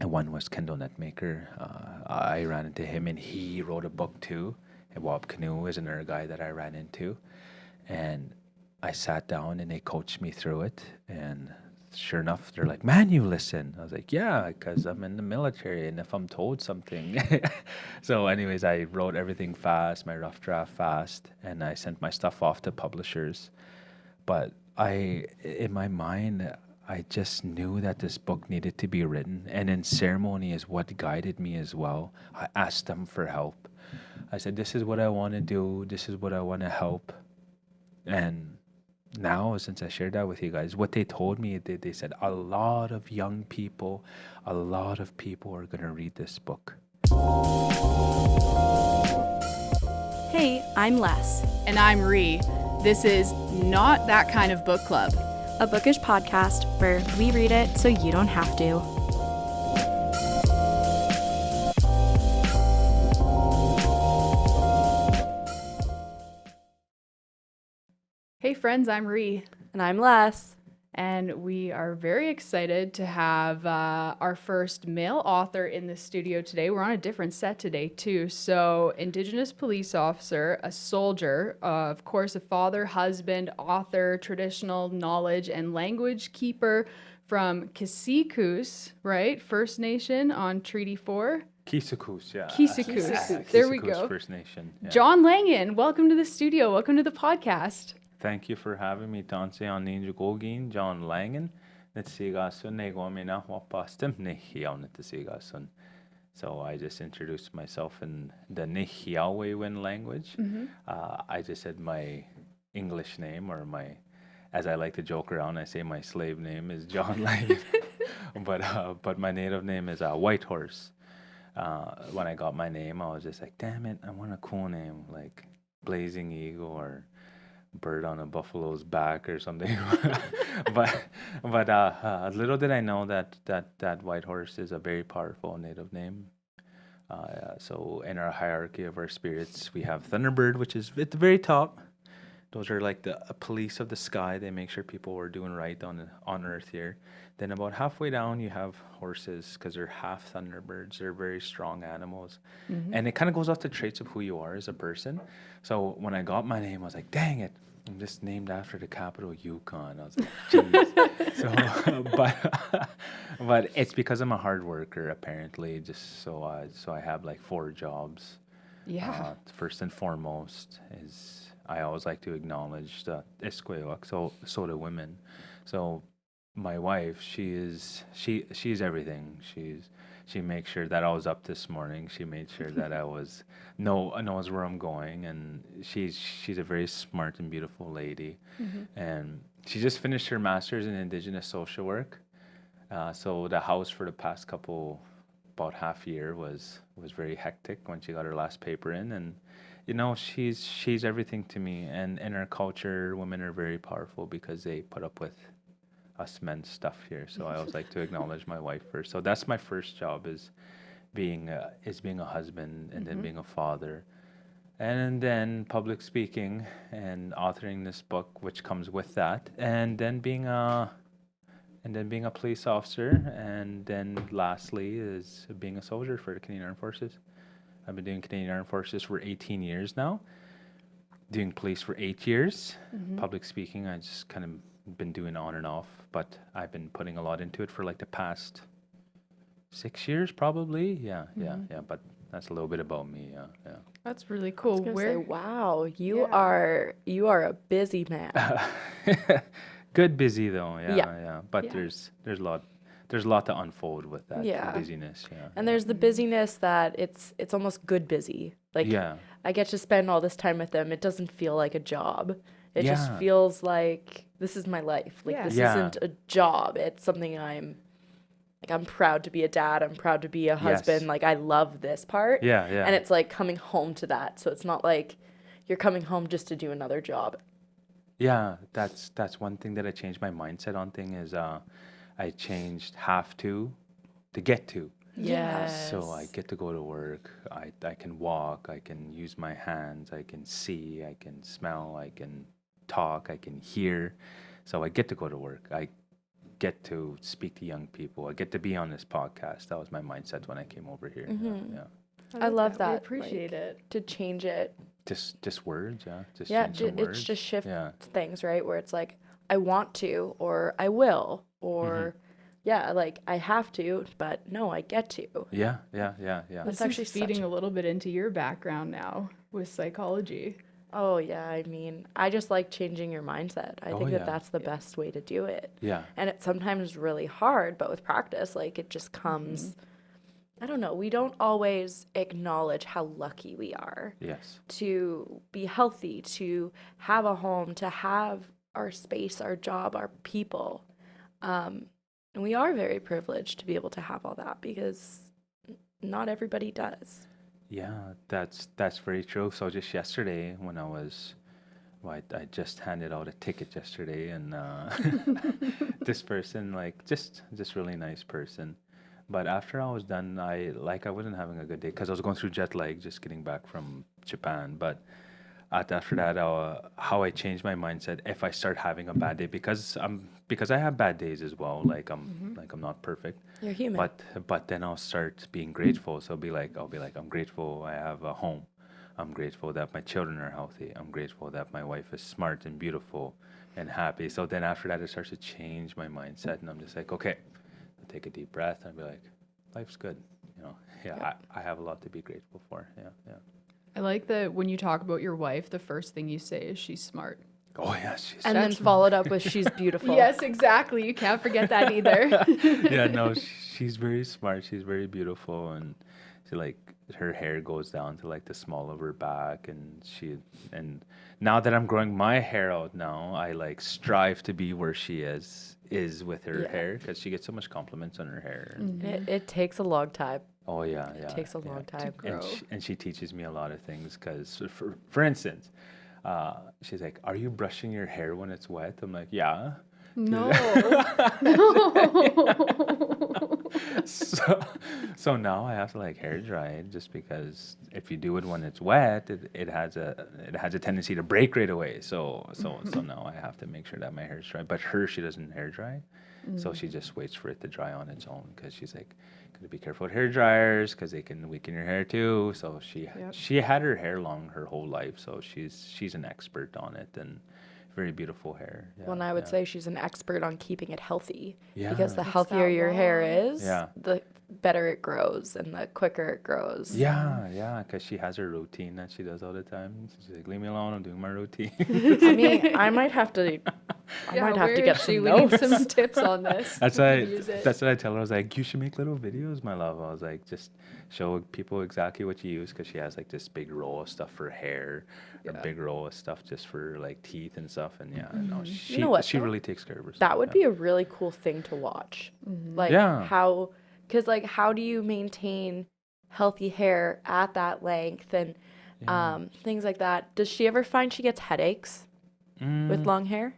one was Kendall Netmaker. I ran into him, and he wrote a book too. And Wob Canoe is another guy that I ran into, and I sat down and they coached me through it. And sure enough, they're like, "Man, you listen." I was like, "Yeah, because I'm in the military, and if I'm told something." So, anyways, I wrote everything fast, my rough draft fast, and I sent my stuff off to publishers. But in my mind, I just knew that this book needed to be written. And in ceremony is what guided me as well. I asked them for help. I said, "This is what I want to do. This is what I want to help." And now, since I shared that with you guys, what they told me, they said, a lot of young people, a lot of people are going to read this book. Hey, I'm Les. And I'm Ree. This is Not That Kind of Book Club, a bookish podcast where we read it so you don't have to. Hey friends, I'm Ree. And I'm Les. And we are very excited to have our first male author in the studio today. We're on a different set today too. So, Indigenous police officer, a soldier, of course, a father, husband, author, traditional knowledge and language keeper from Iskocēs, right? First Nation on Treaty 4. Iskocēs, yeah. Iskocēs. There we go. First Nation. Yeah. John Langan, welcome to the studio. Welcome to the podcast. Thank you for having me, Tansi, on Ninja Gogin, John Langan. So I just introduced myself in the Nihiawewen language. Mm-hmm. I just said my English name, or as I like to joke around, I say my slave name is John Langan. But my native name is Whitehorse. When I got my name, I was just like, damn it, I want a cool name, like Blazing Eagle or Bird on a Buffalo's Back or something. but little did I know that Whitehorse is a very powerful native name. So in our hierarchy of our spirits, we have Thunderbird, which is at the very top. Those are like the police of the sky. They make sure people are doing right on Earth here. Then about halfway down, you have horses, because they're half Thunderbirds. They're very strong animals. Mm-hmm. And it kind of goes off the traits of who you are as a person. So when I got my name, I was like, dang it, I'm just named after the capital, Yukon. I was like, geez. But it's because I'm a hard worker, apparently. Just so I have like 4 jobs. Yeah. First and foremost is I always like to acknowledge the Iskocēs, so the women. So my wife, she's everything. She makes sure that I was up this morning. She made sure that I knows where I'm going, and she's a very smart and beautiful lady. Mm-hmm. And she just finished her master's in Indigenous social work. So the house for the past about half year was very hectic when she got her last paper in, and she's everything to me. And in our culture, women are very powerful because they put up with us men's stuff here. So I always like to acknowledge my wife first. So that's my first job, is being a husband, and mm-hmm. then being a father, and then public speaking and authoring this book, which comes with that, and then being a police officer, and then lastly is being a soldier for the Canadian Armed Forces. I've been doing Canadian Armed Forces for 18 years now, doing police for 8 years. Mm-hmm. Public speaking, I just kind of been doing on and off, but I've been putting a lot into it for like the past 6 years, probably. Yeah. But that's a little bit about me. Yeah. That's really cool. Wow, you are a busy man. Good busy though. Yeah. But there's a lot to unfold with that busyness. Yeah. And there's the busyness that it's almost good busy. Like, I get to spend all this time with them. It doesn't feel like a job. It just feels like this is my life. Like, this isn't a job. It's something I'm proud to be a dad. I'm proud to be a husband. Yes. Like, I love this part. Yeah. And it's like coming home to that. So it's not like you're coming home just to do another job. Yeah, that's one thing that I changed my mindset on thing is I changed have to get to. Yes. So I get to go to work. I can walk. I can use my hands. I can see. I can smell. I can talk. I can hear. So I get to go to work. get to speak to young people. I get to be on this podcast. That was my mindset when I came over here. Yeah. I love that. We appreciate it. To change it. Just words, yeah. Just Yeah, change some words. it's just shift things, right? Where it's like, I want to, or I will, or like I have to, but no, I get to. Yeah. That's actually feeding a little bit into your background now with psychology. Oh, yeah. I mean, I just like changing your mindset. I think that's the best way to do it. Yeah. And it's sometimes really hard, but with practice, like it just comes. I don't know. We don't always acknowledge how lucky we are. Yes. To be healthy, to have a home, to have our space, our job, our people. And we are very privileged to be able to have all that because not everybody does. Yeah, that's very true. So just yesterday when I just handed out a ticket yesterday, and this person, like just really nice person. But after I was done, I wasn't having a good day because I was going through jet lag, just getting back from Japan. But after that, how I changed my mindset if I start having a bad day, because I have bad days as well. Like I'm not perfect. You're human. But then I'll start being grateful. So I'll be like, I'm grateful I have a home. I'm grateful that my children are healthy. I'm grateful that my wife is smart and beautiful and happy. So then after that, it starts to change my mindset, and I'm just like, okay, I'll take a deep breath and be like, life's good. I have a lot to be grateful for. Yeah. I like that when you talk about your wife, the first thing you say is she's smart. Oh, yeah. She's and then followed up with she's beautiful. Yes, exactly. You can't forget that either. Yeah, no, she's very smart. She's very beautiful. And she, like, her hair goes down to, like, the small of her back. And now that I'm growing my hair out now, I, like, strive to be where she is with her hair, because she gets so much compliments on her hair. It takes a long time. Oh, yeah. It takes a long time. And she teaches me a lot of things, because, for instance, she's like, are you brushing your hair when it's wet? I'm like, yeah. No. So now I have to, like, hair dry it, just because if you do it when it's wet, it has a tendency to break right away. So now I have to make sure that my hair is dry. But she doesn't hair dry, so she just waits for it to dry on its own, because she's like, gotta be careful with hair dryers because they can weaken your hair too. So she had her hair long her whole life, so she's an expert on it, and very beautiful hair. Well, and I would say she's an expert on keeping it healthy, Yeah. because the healthier your hair is, the better it grows and the quicker it grows. Yeah, because she has her routine that she does all the time. She's like, leave me alone, I'm doing my routine. I mean, I might have to get some notes. We need some tips on this. That's what I tell her. I was like, you should make little videos, my love. I was like, just show people exactly what you use, because she has, like, this big roll of stuff for hair, a big roll of stuff just for, like, teeth and stuff. And no, she really takes care of herself. That would be a really cool thing to watch. Like how do you maintain healthy hair at that length and things like that? Does she ever find she gets headaches with long hair?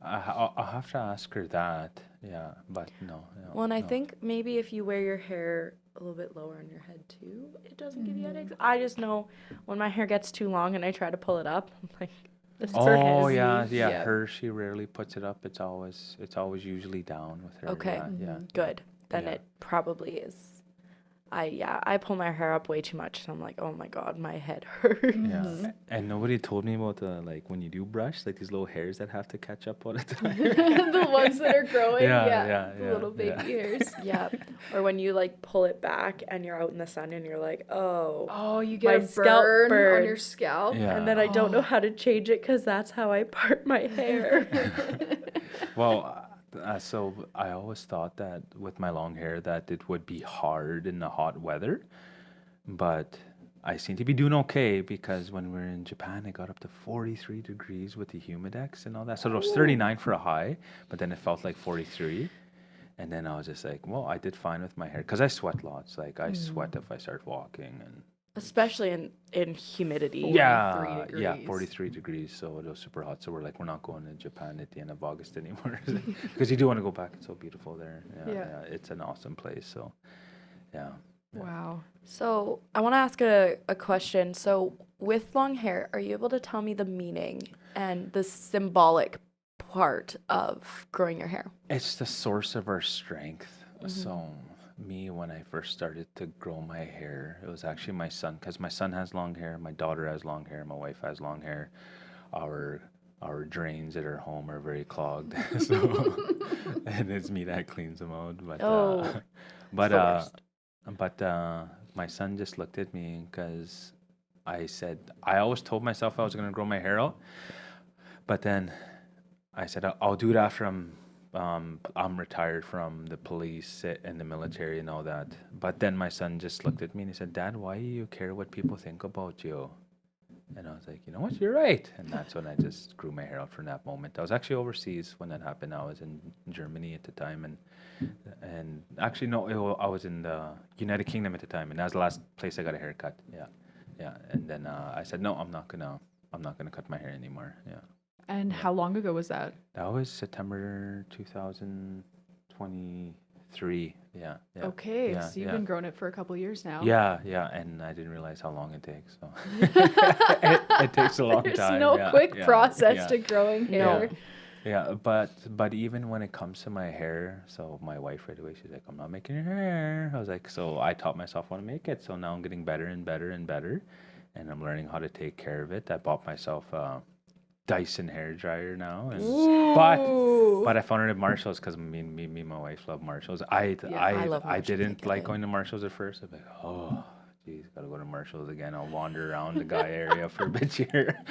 I'll have to ask her that. Yeah, but no. Well, and I think maybe if you wear your hair a little bit lower on your head too, it doesn't give you headaches. I just know when my hair gets too long and I try to pull it up, I'm like, this is her, she rarely puts it up. It's always usually down with her. Okay. Good. Then it probably is. I pull my hair up way too much, and I'm like, oh my god, my head hurts. Yeah, and nobody told me about the, like, when you do brush, like, these little hairs that have to catch up all the time. The ones that are growing, the little baby hairs. Yeah, or when you, like, pull it back and you're out in the sun and you're like, oh, you get a burn on your scalp, and then I don't know how to change it because that's how I part my hair. Well. So I always thought that with my long hair that it would be hard in the hot weather, but I seem to be doing okay, because when we were in Japan, it got up to 43 degrees with the humidex and all that. So it was 39 for a high, but then it felt like 43. And then I was just like, well, I did fine with my hair, because I sweat lots. Like, I sweat if I start walking, and especially in humidity. 43 degrees. So it was super hot. So we're like, we're not going to Japan at the end of August anymore, because you do want to go back. It's so beautiful there. Yeah, it's an awesome place. So, yeah. Wow. So I want to ask a question. So with long hair, are you able to tell me the meaning and the symbolic part of growing your hair? It's the source of our strength. So me, when I first started to grow my hair, it was actually my son, because my son has long hair, my daughter has long hair, my wife has long hair. Our drains at our home are very clogged, so and it's me that cleans them out. But my son just looked at me because I always told myself I was gonna grow my hair out, but then I said I'll do it after I'm retired from the police and the military and all that. But then my son just looked at me and he said, "Dad, why do you care what people think about you?" And I was like, you know what, you're right. And that's when I just grew my hair out from that moment. I was actually overseas when that happened. I was in Germany at the time, and actually no, I was in the United Kingdom at the time, and that was the last place I got a haircut. Yeah. And then I said, no, I'm not gonna cut my hair anymore. Yeah. And how long ago was that? That was September 2023. Yeah. Okay, so you've been growing it for a couple of years now. Yeah, and I didn't realize how long it takes. So it takes a long time. There's no quick process to growing hair. Yeah, but even when it comes to my hair, so my wife right away, she's like, "I'm not making your hair." I was like, so I taught myself how to make it. So now I'm getting better and better and better, and I'm learning how to take care of it. I bought myself Dyson hair dryer now, and but I found it at Marshall's because me and my wife love Marshalls. I love Marshalls. I didn't like going to Marshalls at first. I'm like, oh, geez, gotta go to Marshalls again. I'll wander around the guy area for a bit here.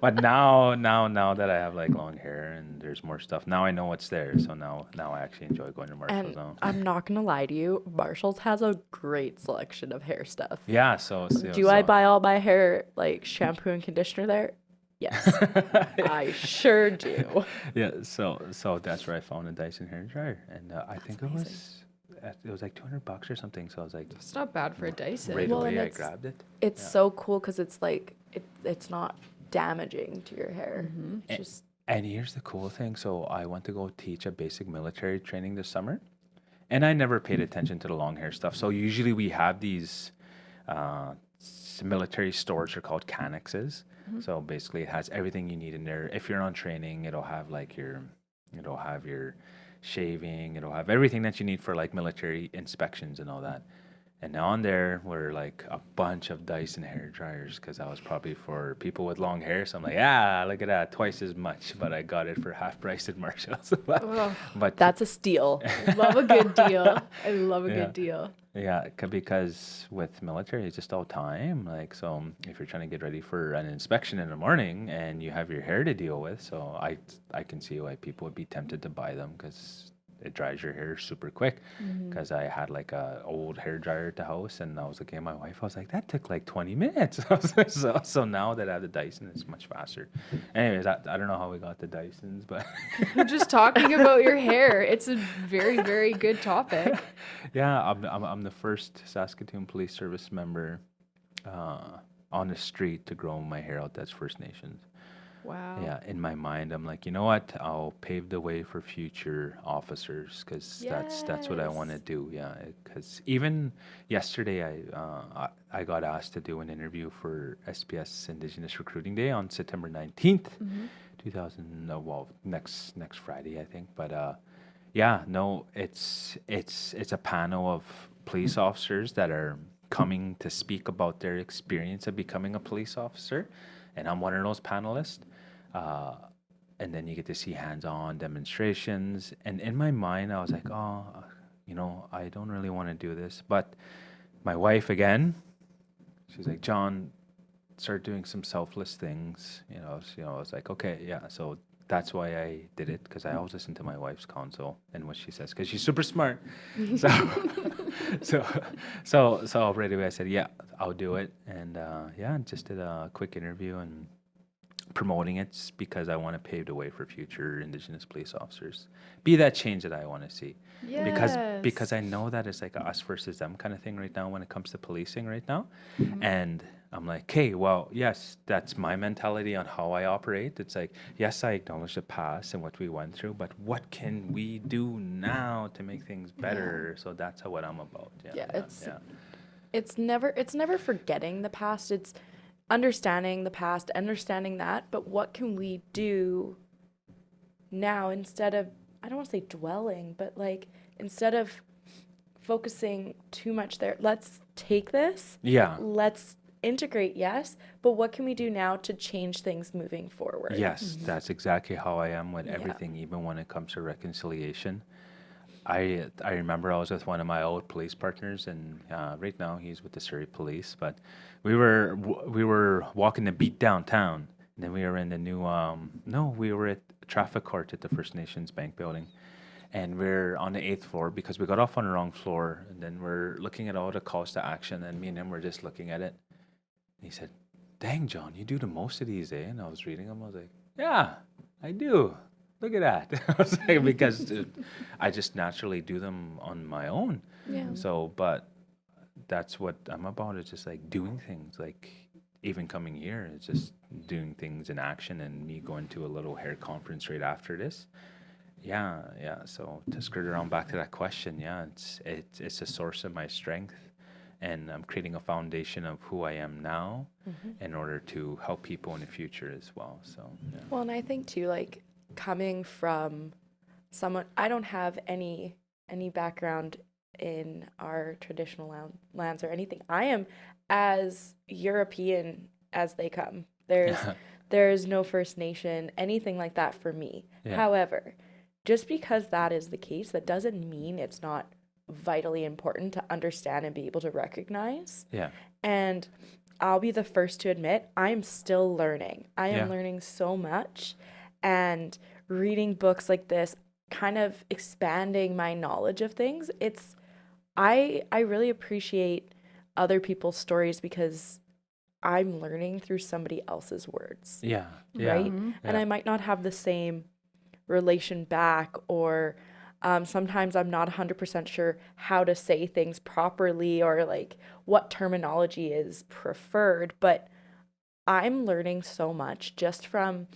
But now that I have like long hair and there's more stuff, now I know what's there. So now I actually enjoy going to Marshalls. And now. I'm not gonna lie to you, Marshalls has a great selection of hair stuff. Yeah. I buy all my hair like shampoo and conditioner there? Yes, I sure do. Yeah, so that's where I found a Dyson hair dryer, and I think it was like $200 or something. So I was like, it's not bad for a Dyson. Right away, I grabbed it. It's so cool because it's like it's not damaging to your hair. And here's the cool thing. So I went to go teach a basic military training this summer, and I never paid attention to the long hair stuff. So usually we have these military stores are called cannexes. So basically it has everything you need in there. If you're on training, it'll have your shaving, it'll have everything that you need for like military inspections and all that. And on there were like a bunch of Dyson hair dryers because that was probably for people with long hair. So I'm like, look at that, twice as much, but I got it for half price at Marshalls. But that's a steal. Love a good deal. I love a good deal. Yeah, because with military, it's just all time. Like, so if you're trying to get ready for an inspection in the morning and you have your hair to deal with, so I can see why people would be tempted to buy them because it dries your hair super quick. Because I had like a old hair dryer at the house, and I was looking at my wife. I was like, that took like 20 minutes. So now that I have the Dyson, it's much faster. Anyways, I don't know how we got the Dysons, but we're just talking about your hair. It's a very, very good topic. Yeah, I'm the first Saskatoon Police Service member on the street to grow my hair out. That's First Nations. Wow. Yeah, in my mind, I'm like, you know what? I'll pave the way for future officers because that's what I want to do. Yeah, because even yesterday, I got asked to do an interview for SPS Indigenous Recruiting Day on September 19th, 2000. Next Friday, I think. But it's a panel of police officers that are coming to speak about their experience of becoming a police officer, and I'm one of those panelists. And then you get to see hands-on demonstrations. And in my mind, I was like, I don't really want to do this. But my wife, again, she's like, John, start doing some selfless things. I was like, okay, yeah. So that's why I did it, because I always listen to my wife's counsel and what she says, because she's super smart. So right away I said, yeah, I'll do it. And just did a quick interview and promoting it because I want to pave the way for future Indigenous police officers. Be that change that I want to see. Yes. Because I know that it's like a us versus them kind of thing right now when it comes to policing right now. And I'm like, okay, well, yes, that's my mentality on how I operate. It's like, yes, I acknowledge the past and what we went through, but what can we do now to make things better? So that's what I'm about. It's never forgetting the past. It's understanding the past, understanding that, but what can we do now, instead of, I don't want to say dwelling, but like instead of focusing too much there, let's take this. Yeah. Let's integrate, yes, but what can we do now to change things moving forward? Yes, that's exactly how I am with everything, even when it comes to reconciliation. I remember I was with one of my old police partners, and right now he's with the Surrey Police. But we were walking the beat downtown, and then we were in the new we were at traffic court at the First Nations Bank building, and we're on the 8th floor because we got off on the wrong floor, and then we're looking at all the calls to action, and me and him were just looking at it. And he said, "Dang, John, you do the most of these, eh?" And I was reading them. I was like, "Yeah, I do. Look at that." I was like, because I just naturally do them on my own. Yeah. So, but that's what I'm about. It's just like doing things. Like even coming here, it's just doing things in action, and me going to a little hair conference right after this. Yeah. So to skirt around back to that question, yeah, it's a source of my strength, and I'm creating a foundation of who I am now in order to help people in the future as well. So, yeah. Well, and I think too, like coming from someone, I don't have any background in our traditional lands or anything. I am as European as they come. There's no First Nation, anything like that for me. Yeah. However, just because that is the case, that doesn't mean it's not vitally important to understand and be able to recognize. Yeah. And I'll be the first to admit, I'm still learning. I am learning so much, and reading books like this, kind of expanding my knowledge of things. I really appreciate other people's stories because I'm learning through somebody else's words. Yeah. Right? And I might not have the same relation back, or sometimes I'm not 100% sure how to say things properly, or like what terminology is preferred, but I'm learning so much just from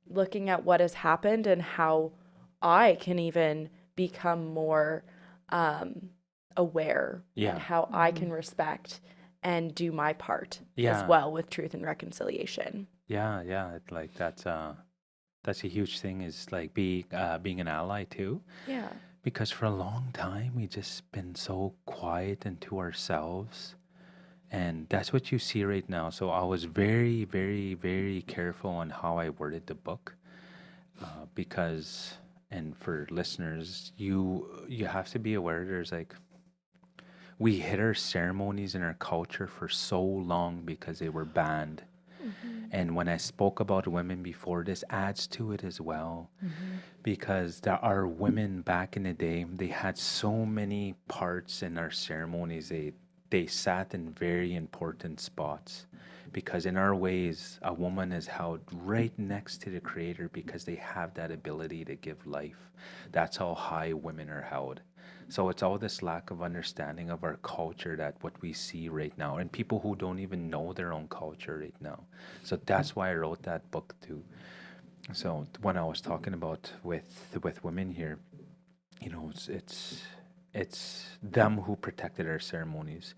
looking at what has happened and how I can even become more aware, and how I can respect and do my part as well with truth and reconciliation. Yeah. Like that's a huge thing, is like being an ally too. Yeah. Because for a long time we just been so quiet and to ourselves, and that's what you see right now. So I was very, very, very careful on how I worded the book, because, and for listeners, you have to be aware, there's like, we hid our ceremonies in our culture for so long because they were banned. And when I spoke about women before, this adds to it as well, because there are women back in the day, they had so many parts in our ceremonies. They sat in very important spots, because in our ways, a woman is held right next to the Creator because they have that ability to give life. That's how high women are held. So it's all this lack of understanding of our culture, that what we see right now, and people who don't even know their own culture right now. So that's why I wrote that book too. So when I was talking about with women here, it's them who protected our ceremonies.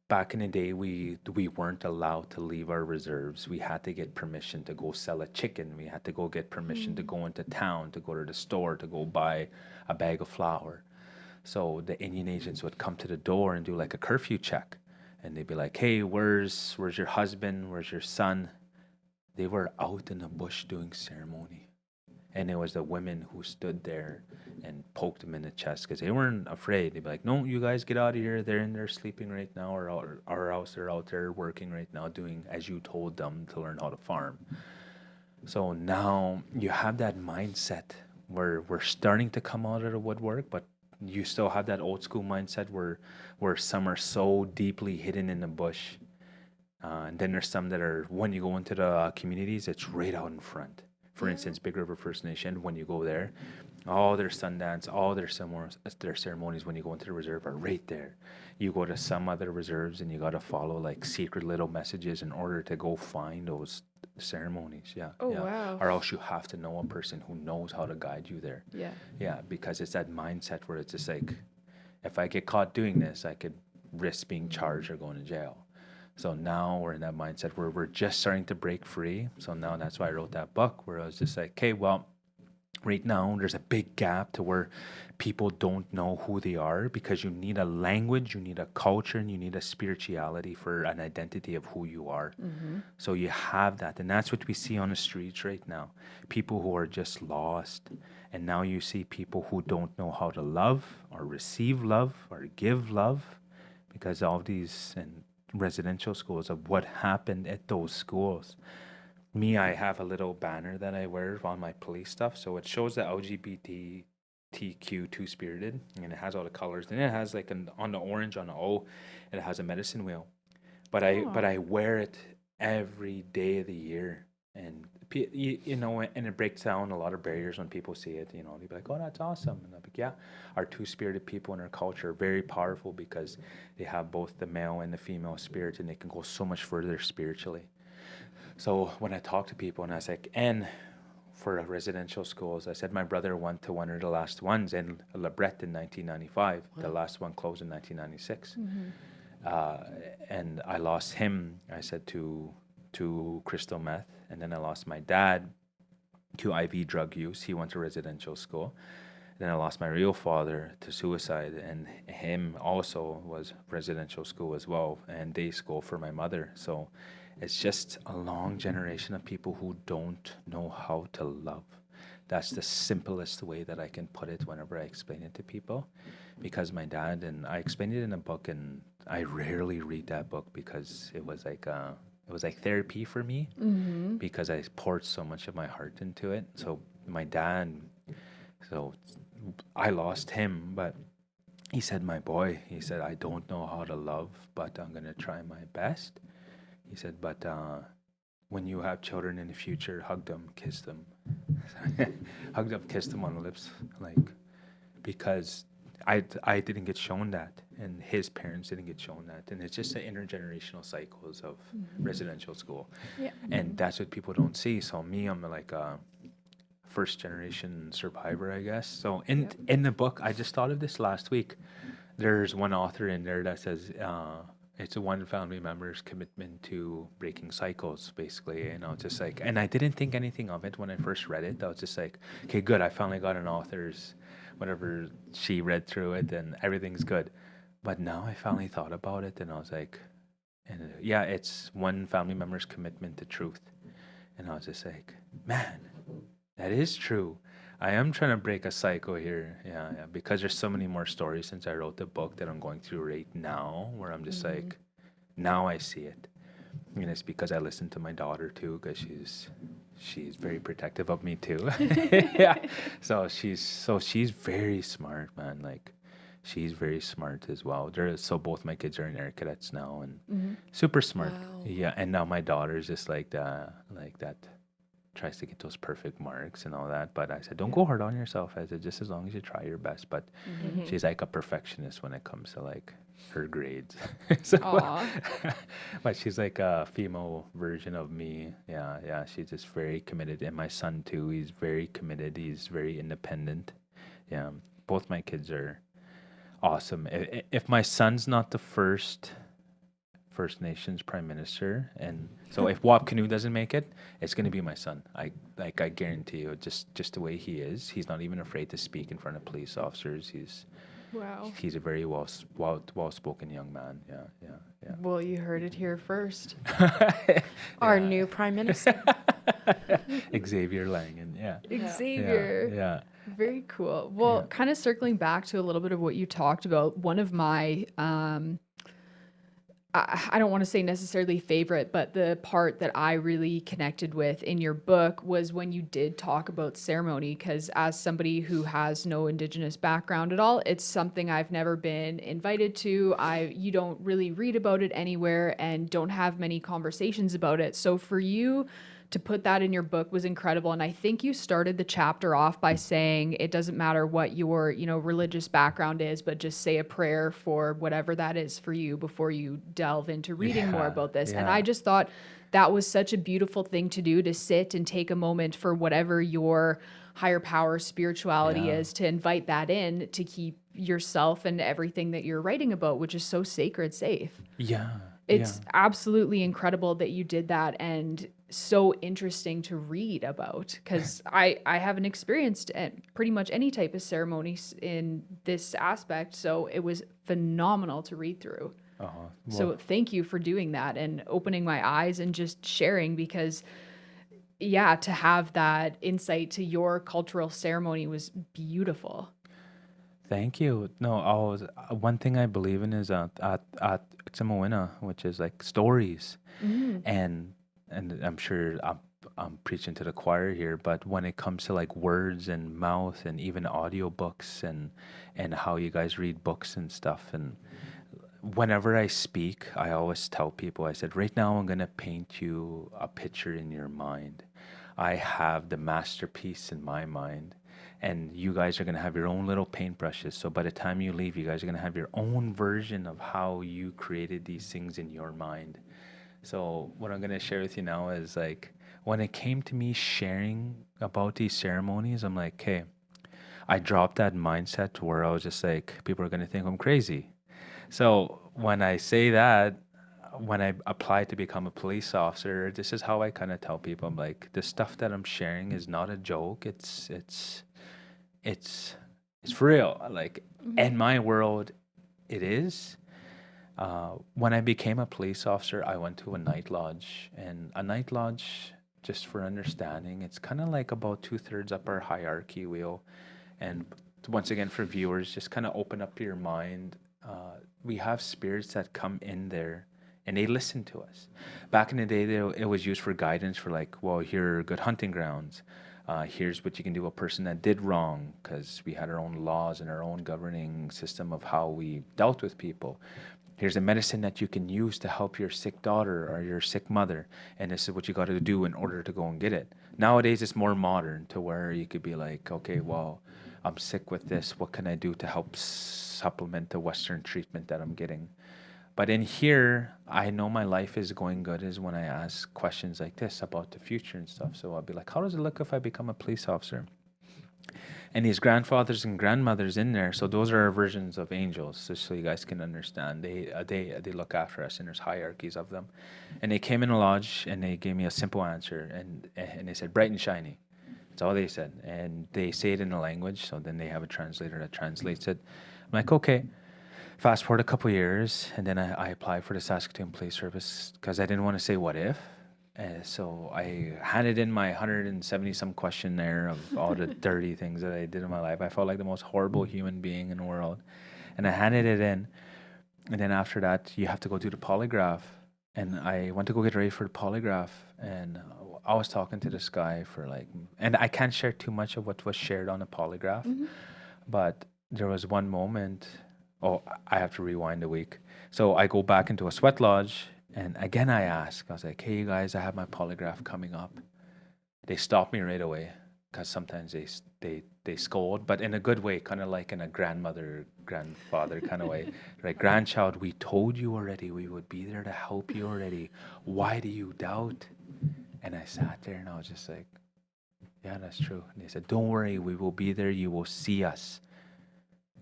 Back in the day, we weren't allowed to leave our reserves. We had to get permission to go sell a chicken. We had to go get permission to go into town, to go to the store, to go buy a bag of flour. So the Indian agents would come to the door and do like a curfew check, and they'd be like, "Hey, where's your husband? Where's your son?" They were out in the bush doing ceremony, and it was the women who stood there and poked them in the chest because they weren't afraid. They'd be like, "No, you guys get out of here. They're in there sleeping right now, or else they're out there working right now, doing as you told them to learn how to farm." So now you have that mindset where we're starting to come out of the woodwork, but you still have that old school mindset where some are so deeply hidden in the bush. And then there's some that are, when you go into the communities, it's right out in front. For instance, Big River First Nation, when you go there, all their Sundance, all their ceremonies when you go into the reserve are right there. You go to some other reserves and you got to follow like secret little messages in order to go find those ceremonies. Wow. Or else you have to know a person who knows how to guide you there. Yeah, Because it's that mindset where it's just like, if I get caught doing this, I could risk being charged or going to jail. So now we're in that mindset where we're just starting to break free. So now that's why I wrote that book, where I was just like, okay, well, right now there's a big gap to where people don't know who they are, because you need a language, you need a culture, and you need a spirituality for an identity of who you are. So you have that, and that's what we see on the streets right now. People who are just lost, and now you see people who don't know how to love or receive love or give love, because all of these and residential schools of what happened at those schools. Me, I have a little banner that I wear on my police stuff, so it shows the LGBTQ two-spirited, and it has all the colors. And it has like on the orange, on the O, it has a medicine wheel. But I wear it every day of the year, and you know, and it breaks down a lot of barriers when people see it. You know, they'll be like, "Oh, that's awesome," and I'm like, "Yeah." Our two-spirited people in our culture are very powerful because they have both the male and the female spirit, and they can go so much further spiritually. So when I talk to people, and I was like, and for residential schools, I said my brother went to one of the last ones in La Brette in 1995. The last one closed in 1996. And I lost him, I said, to crystal meth. And then I lost my dad to IV drug use. He went to residential school. Then I lost my real father to suicide, and him also was residential school as well, and day school for my mother. So it's just a long generation of people who don't know how to love. That's the simplest way that I can put it whenever I explain it to people, because my dad, and I explained it in a book, and I rarely read that book because it was like therapy for me, because I poured so much of my heart into it. So my dad, so I lost him, but he said, "My boy," he said, "I don't know how to love, but I'm going to try my best." He said, "But when you have children in the future, hug them, kiss them." Hug them, kiss them on the lips, like, because I didn't get shown that, and his parents didn't get shown that, and it's just the intergenerational cycles of residential school, and that's what people don't see. So me, I'm like a first generation survivor, I guess. So in the book, I just thought of this last week. There's one author in there that says it's a one family member's commitment to breaking cycles, basically. And I was just like, and I didn't think anything of it when I first read it. I was just like, okay, good. I finally got an author's, whatever, she read through it, and everything's good. But now I finally thought about it, and I was like, and yeah, it's one family member's commitment to truth. And I was just like, man, that is true. I am trying to break a cycle here. Yeah, because there's so many more stories since I wrote the book that I'm going through right now, where I'm just like, now I see it. And it's because I listen to my daughter too, because she's very protective of me too. Yeah. So she's very smart, man. Like, she's very smart as well. So both my kids are in air cadets now, and super smart. Wow. Yeah. And now my daughter's just like that. Tries to get those perfect marks and all that, but I said, don't go hard on yourself. I said, just as long as you try your best. But she's like a perfectionist when it comes to like her grades. So, but she's like a female version of me. Yeah, she's just very committed. And my son too, he's very committed. He's very independent. Yeah, both my kids are awesome. If my son's not the First Nations Prime Minister, and so if Wap Canoe doesn't make it, it's going to be my son. I guarantee you, just the way he is. He's not even afraid to speak in front of police officers. He's a very well spoken young man. Yeah. Well, you heard it here first. Our new Prime Minister, Xavier Langan. Yeah. Xavier. Yeah. Very cool. Well, kind of circling back to a little bit of what you talked about, one of my I don't want to say necessarily favorite, but the part that I really connected with in your book was when you did talk about ceremony, because as somebody who has no Indigenous background at all, it's something I've never been invited to. You don't really read about it anywhere and don't have many conversations about it. So for you to put that in your book was incredible. And I think you started the chapter off by saying it doesn't matter what your, religious background is, but just say a prayer for whatever that is for you before you delve into reading more about this. Yeah. And I just thought that was such a beautiful thing to do, to sit and take a moment for whatever your higher power spirituality is, to invite that in, to keep yourself and everything that you're writing about, which is so sacred, safe. Yeah. It's absolutely incredible that you did that. And so interesting to read about, because I haven't experienced pretty much any type of ceremonies in this aspect. So it was phenomenal to read through. So thank you for doing that and opening my eyes and just sharing, because to have that insight to your cultural ceremony was beautiful. Thank you. No, one thing I believe in is at Tsimawina, which is like stories, and I'm sure I'm preaching to the choir here, but when it comes to like words and mouth and even audio books and how you guys read books and stuff, and whenever I speak, I always tell people, I said, right now I'm gonna paint you a picture in your mind. I have the masterpiece in my mind, and you guys are going to have your own little paintbrushes. So by the time you leave, you guys are going to have your own version of how you created these things in your mind. So what I'm going to share with you now is like, when it came to me sharing about these ceremonies, I'm like, okay, I dropped that mindset to where I was just like, people are going to think I'm crazy. So when I say that, when I applied to become a police officer, this is how I kind of tell people, I'm like, the stuff that I'm sharing is not a joke. It's for real. Like, in my world, it is. When I became a police officer, I went to a night lodge, and a night lodge, just for understanding, it's kind of like about 2/3 up our hierarchy wheel. And once again, for viewers, just kind of open up your mind. We have spirits that come in there and they listen to us. Back in the day, it was used for guidance for like, well, here are good hunting grounds. Here's what you can do a person that did wrong, because we had our own laws and our own governing system of how we dealt with people. Here's a medicine that you can use to help your sick daughter or your sick mother, and this is what you got to do in order to go and get it. Nowadays, it's more modern to where you could be like, okay, well, I'm sick with this. What can I do to help supplement the Western treatment that I'm getting? But in here, I know my life is going good is when I ask questions like this about the future and stuff. So I'll be like, how does it look if I become a police officer? And these grandfathers and grandmothers in there, so those are our versions of angels, just so you guys can understand. They look after us, and there's hierarchies of them. And they came in a lodge, and they gave me a simple answer, and they said, bright and shiny. That's all they said. And they say it in a language, so then they have a translator that translates it. I'm like, okay. Fast forward a couple years, and then I applied for the Saskatoon Police Service because I didn't want to say what if. So I handed in my 170-some questionnaire of all the dirty things that I did in my life. I felt like the most horrible human being in the world. And I handed it in. And then after that, you have to go do the polygraph. And I went to go get ready for the polygraph. And I was talking to this guy for like, and I can't share too much of what was shared on the polygraph. But there was one moment. Oh, I have to rewind a week. So I go back into a sweat lodge, and again I ask, I was like, hey, you guys, I have my polygraph coming up. They stop me right away, because sometimes they scold, but in a good way, kind of like in a grandfather kind of way. Like, grandchild, we told you already, we would be there to help you already. Why do you doubt? And I sat there, and I was just like, yeah, that's true. And they said, don't worry, we will be there, you will see us.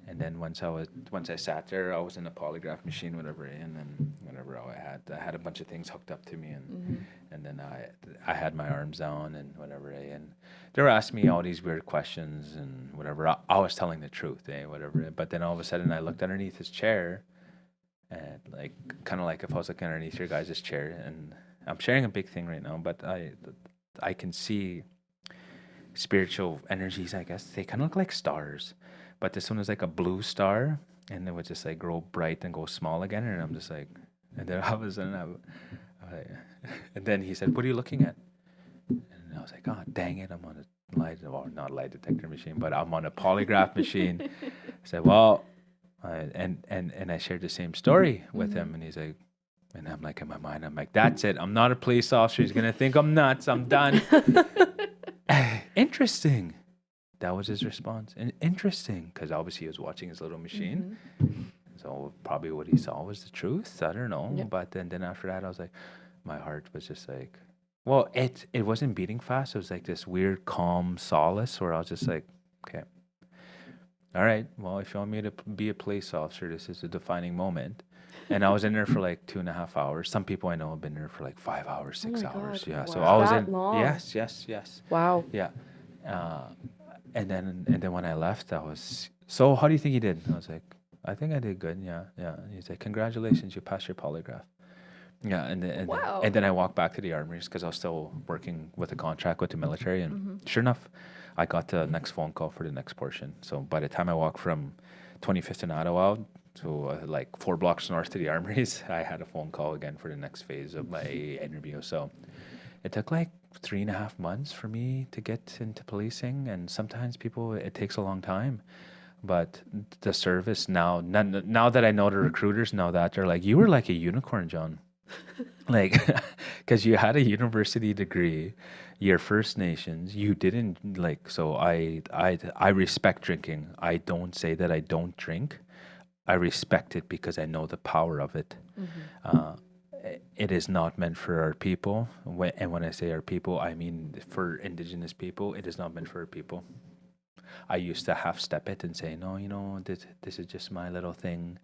And then once I sat there, I was in a polygraph machine, whatever, and then whatever I had a bunch of things hooked up to me, and then I had my arms down and whatever, and they were asking me all these weird questions and whatever. I was telling the truth, whatever. But then all of a sudden, I looked underneath his chair, and like kind of like if I was looking underneath your guys' chair, and I'm sharing a big thing right now, but I can see spiritual energies. I guess they kind of look like stars. But this one was like a blue star, and it would just like grow bright and go small again. And I'm just like, and then all of a sudden, and then he said, what are you looking at? And I was like, oh, dang it, I'm on a not lie detector machine, but I'm on a polygraph machine. I said, well, and I shared the same story with him, and he's like, and I'm like, in my mind, I'm like, that's it. I'm not a police officer. He's going to think I'm nuts. I'm done. Interesting. That was his response. And interesting, because obviously he was watching his little machine. So probably what he saw was the truth. I don't know. Yep. But then after that, I was like, my heart was just like, well, it wasn't beating fast. It was like this weird, calm solace where I was just like, okay. All right, well, if you want me to be a police officer, this is a defining moment. And I was in there for like 2.5 hours. Some people I know have been there for like 5 hours, 6 hours. God. Yeah. Wow. So I was That in. long? Yes. Wow. Yeah. And then when I left, I was, so how do you think you did? I was like, I think I did good. Yeah. And he's like, congratulations, you passed your polygraph. Yeah. And then I walked back to the armories because I was still working with a contract with the military. And sure enough, I got the next phone call for the next portion. So by the time I walked from 25th and Ottawa to like 4 blocks north to the armories, I had a phone call again for the next phase of my interview. So it took like 3.5 months for me to get into policing, and sometimes it takes a long time. But the service now that I know the recruiters know that, they're like, you were like a unicorn, John. Like, because you had a university degree, you're First Nations, you didn't like. So I respect drinking. I don't say that I don't drink. I respect it because I know the power of it. It is not meant for our people. And when I say our people, I mean for Indigenous people, it is not meant for our people. I used to half step it and say, no, this is just my little thing.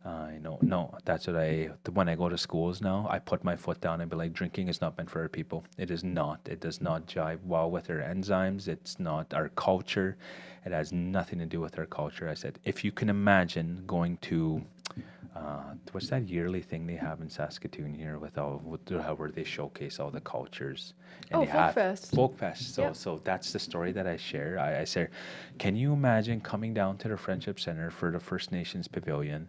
No, that's what when I go to schools now, I put my foot down and be like, drinking is not meant for our people. It is not. It does not jive well with our enzymes. It's not our culture. It has nothing to do with our culture. I said, if you can imagine going to, what's that yearly thing they have in Saskatoon here where they showcase all the cultures? And they Folk Fest. Folk Fest. So, Yeah. so that's the story that I share. I say, can you imagine coming down to the Friendship Center for the First Nations Pavilion,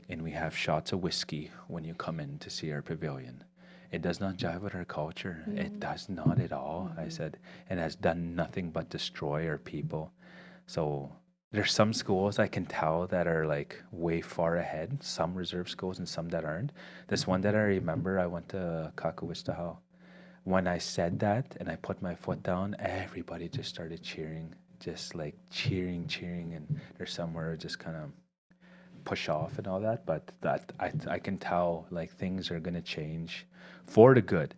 and we have shots of whiskey when you come in to see our pavilion? It does not jive with our culture. It does not at all. I said, it has done nothing but destroy our people. So there's some schools I can tell that are like way far ahead, some reserve schools and some that aren't. This one that I remember, I went to Kakawistahau. When I said that and I put my foot down, everybody just started cheering, just like cheering. And there's somewhere just kind of push off and all that, but that I can tell like things are gonna change for the good.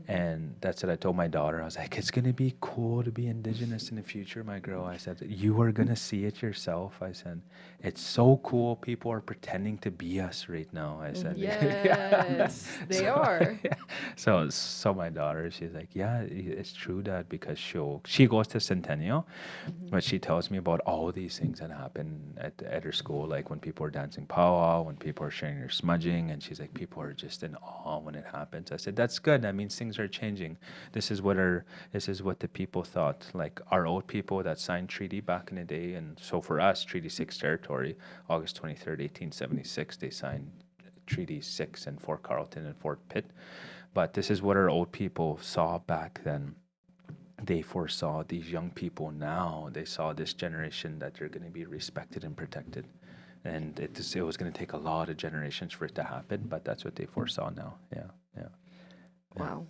And that's what I told my daughter. I was like, it's gonna be cool to be Indigenous in the future, my girl. I said, you are gonna see it yourself. I said, it's so cool. People are pretending to be us right now. I said, yes, they are. Yeah. So my daughter, she's like, yeah, it's true, Dad, because she goes to Centennial, but she tells me about all these things that happen at her school, like when people are dancing powwow, when people are sharing their smudging, and she's like, people are just in awe when it happens. I said, that's good. That means things are changing. This is what the people thought, like our old people that signed treaty back in the day. And so for us, Treaty 6 territory, August 23rd, 1876, they signed Treaty 6 in Fort Carlton and Fort Pitt. But this is what our old people saw back then. They foresaw these young people now. They saw this generation that they're going to be respected and protected. And it was going to take a lot of generations for it to happen, but that's what they foresaw now. Yeah. Wow.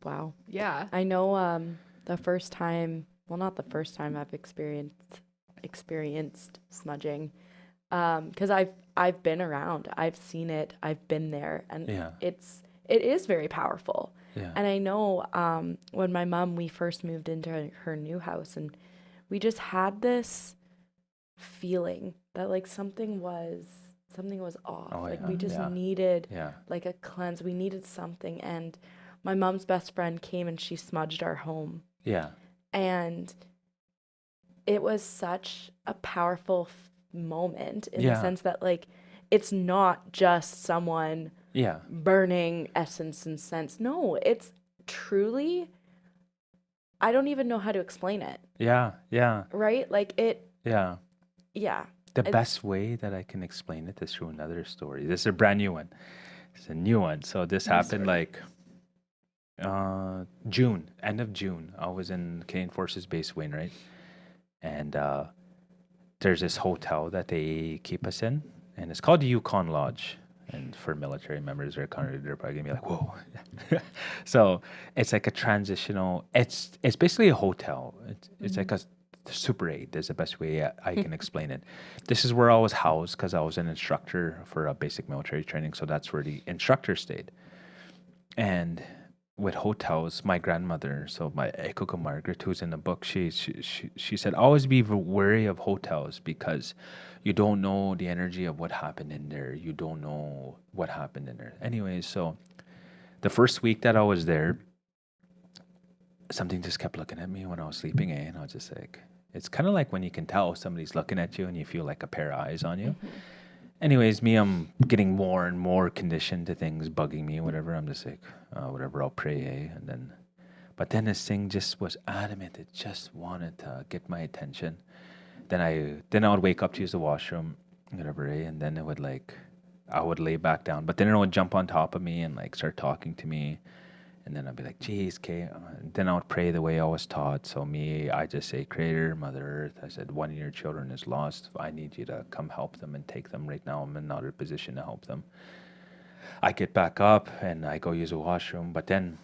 Wow. Yeah. I know the first time, well, not the first time I've experienced smudging, because I've been around, I've seen it, I've been there, and it is very powerful. Yeah. And I know when my mom, we first moved into her new house, and we just had this feeling that like something was off. Oh, like yeah, we just yeah. needed Yeah. like a cleanse. We needed something. And my mom's best friend came and she smudged our home. Yeah. And it was such a powerful moment in the sense that like it's not just someone burning essence and scents. No, it's truly, I don't even know how to explain it. Yeah. Right? Like it. Yeah. Yeah. The best way that I can explain it is through another story. This is a brand new one. It's a new one. So this happened like June, end of June. I was in Canadian Forces Base Wainwright, and there's this hotel that they keep us in, and it's called the Yukon Lodge. And for military members, they're probably gonna be like, whoa. So it's like a transitional. It's basically a hotel. It's like a Super 8 is the best way I can explain it. This is where I was housed because I was an instructor for a basic military training. So that's where the instructor stayed. And with hotels, my grandmother, so my Ekuka Margaret, who's in the book, she said, always be wary of hotels because you don't know the energy of what happened in there. You don't know what happened in there. Anyways, so the first week that I was there, something just kept looking at me when I was sleeping, and I was just like, it's kind of like when you can tell somebody's looking at you and you feel like a pair of eyes on you. Mm-hmm. Anyways, I'm getting more and more conditioned to things bugging me, whatever. I'm just like, whatever, I'll pray, but then this thing just was adamant. It just wanted to get my attention. Then I would wake up to use the washroom, whatever, and then I would lay back down. But then it would jump on top of me and start talking to me. And then I'd be like, geez, Kay. Then I would pray the way I was taught. So I just say, Creator, Mother Earth, I said, one of your children is lost. I need you to come help them and take them right now. I'm in not a position to help them. I get back up and I go use the washroom. But then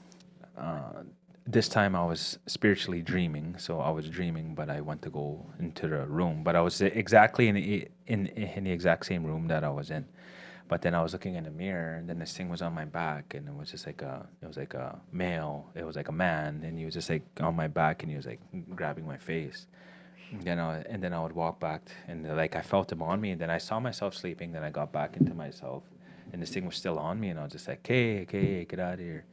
this time I was spiritually dreaming. So I was dreaming, but I went to go into the room. But I was exactly in the exact same room that I was in. But then I was looking in the mirror, and then this thing was on my back, and it was just like a male. It was like a man, and he was just on my back, and he was grabbing my face. And then I would walk back, and I felt him on me, and then I saw myself sleeping. Then I got back into myself, and this thing was still on me, and I was just like, "Hey, get out of here!"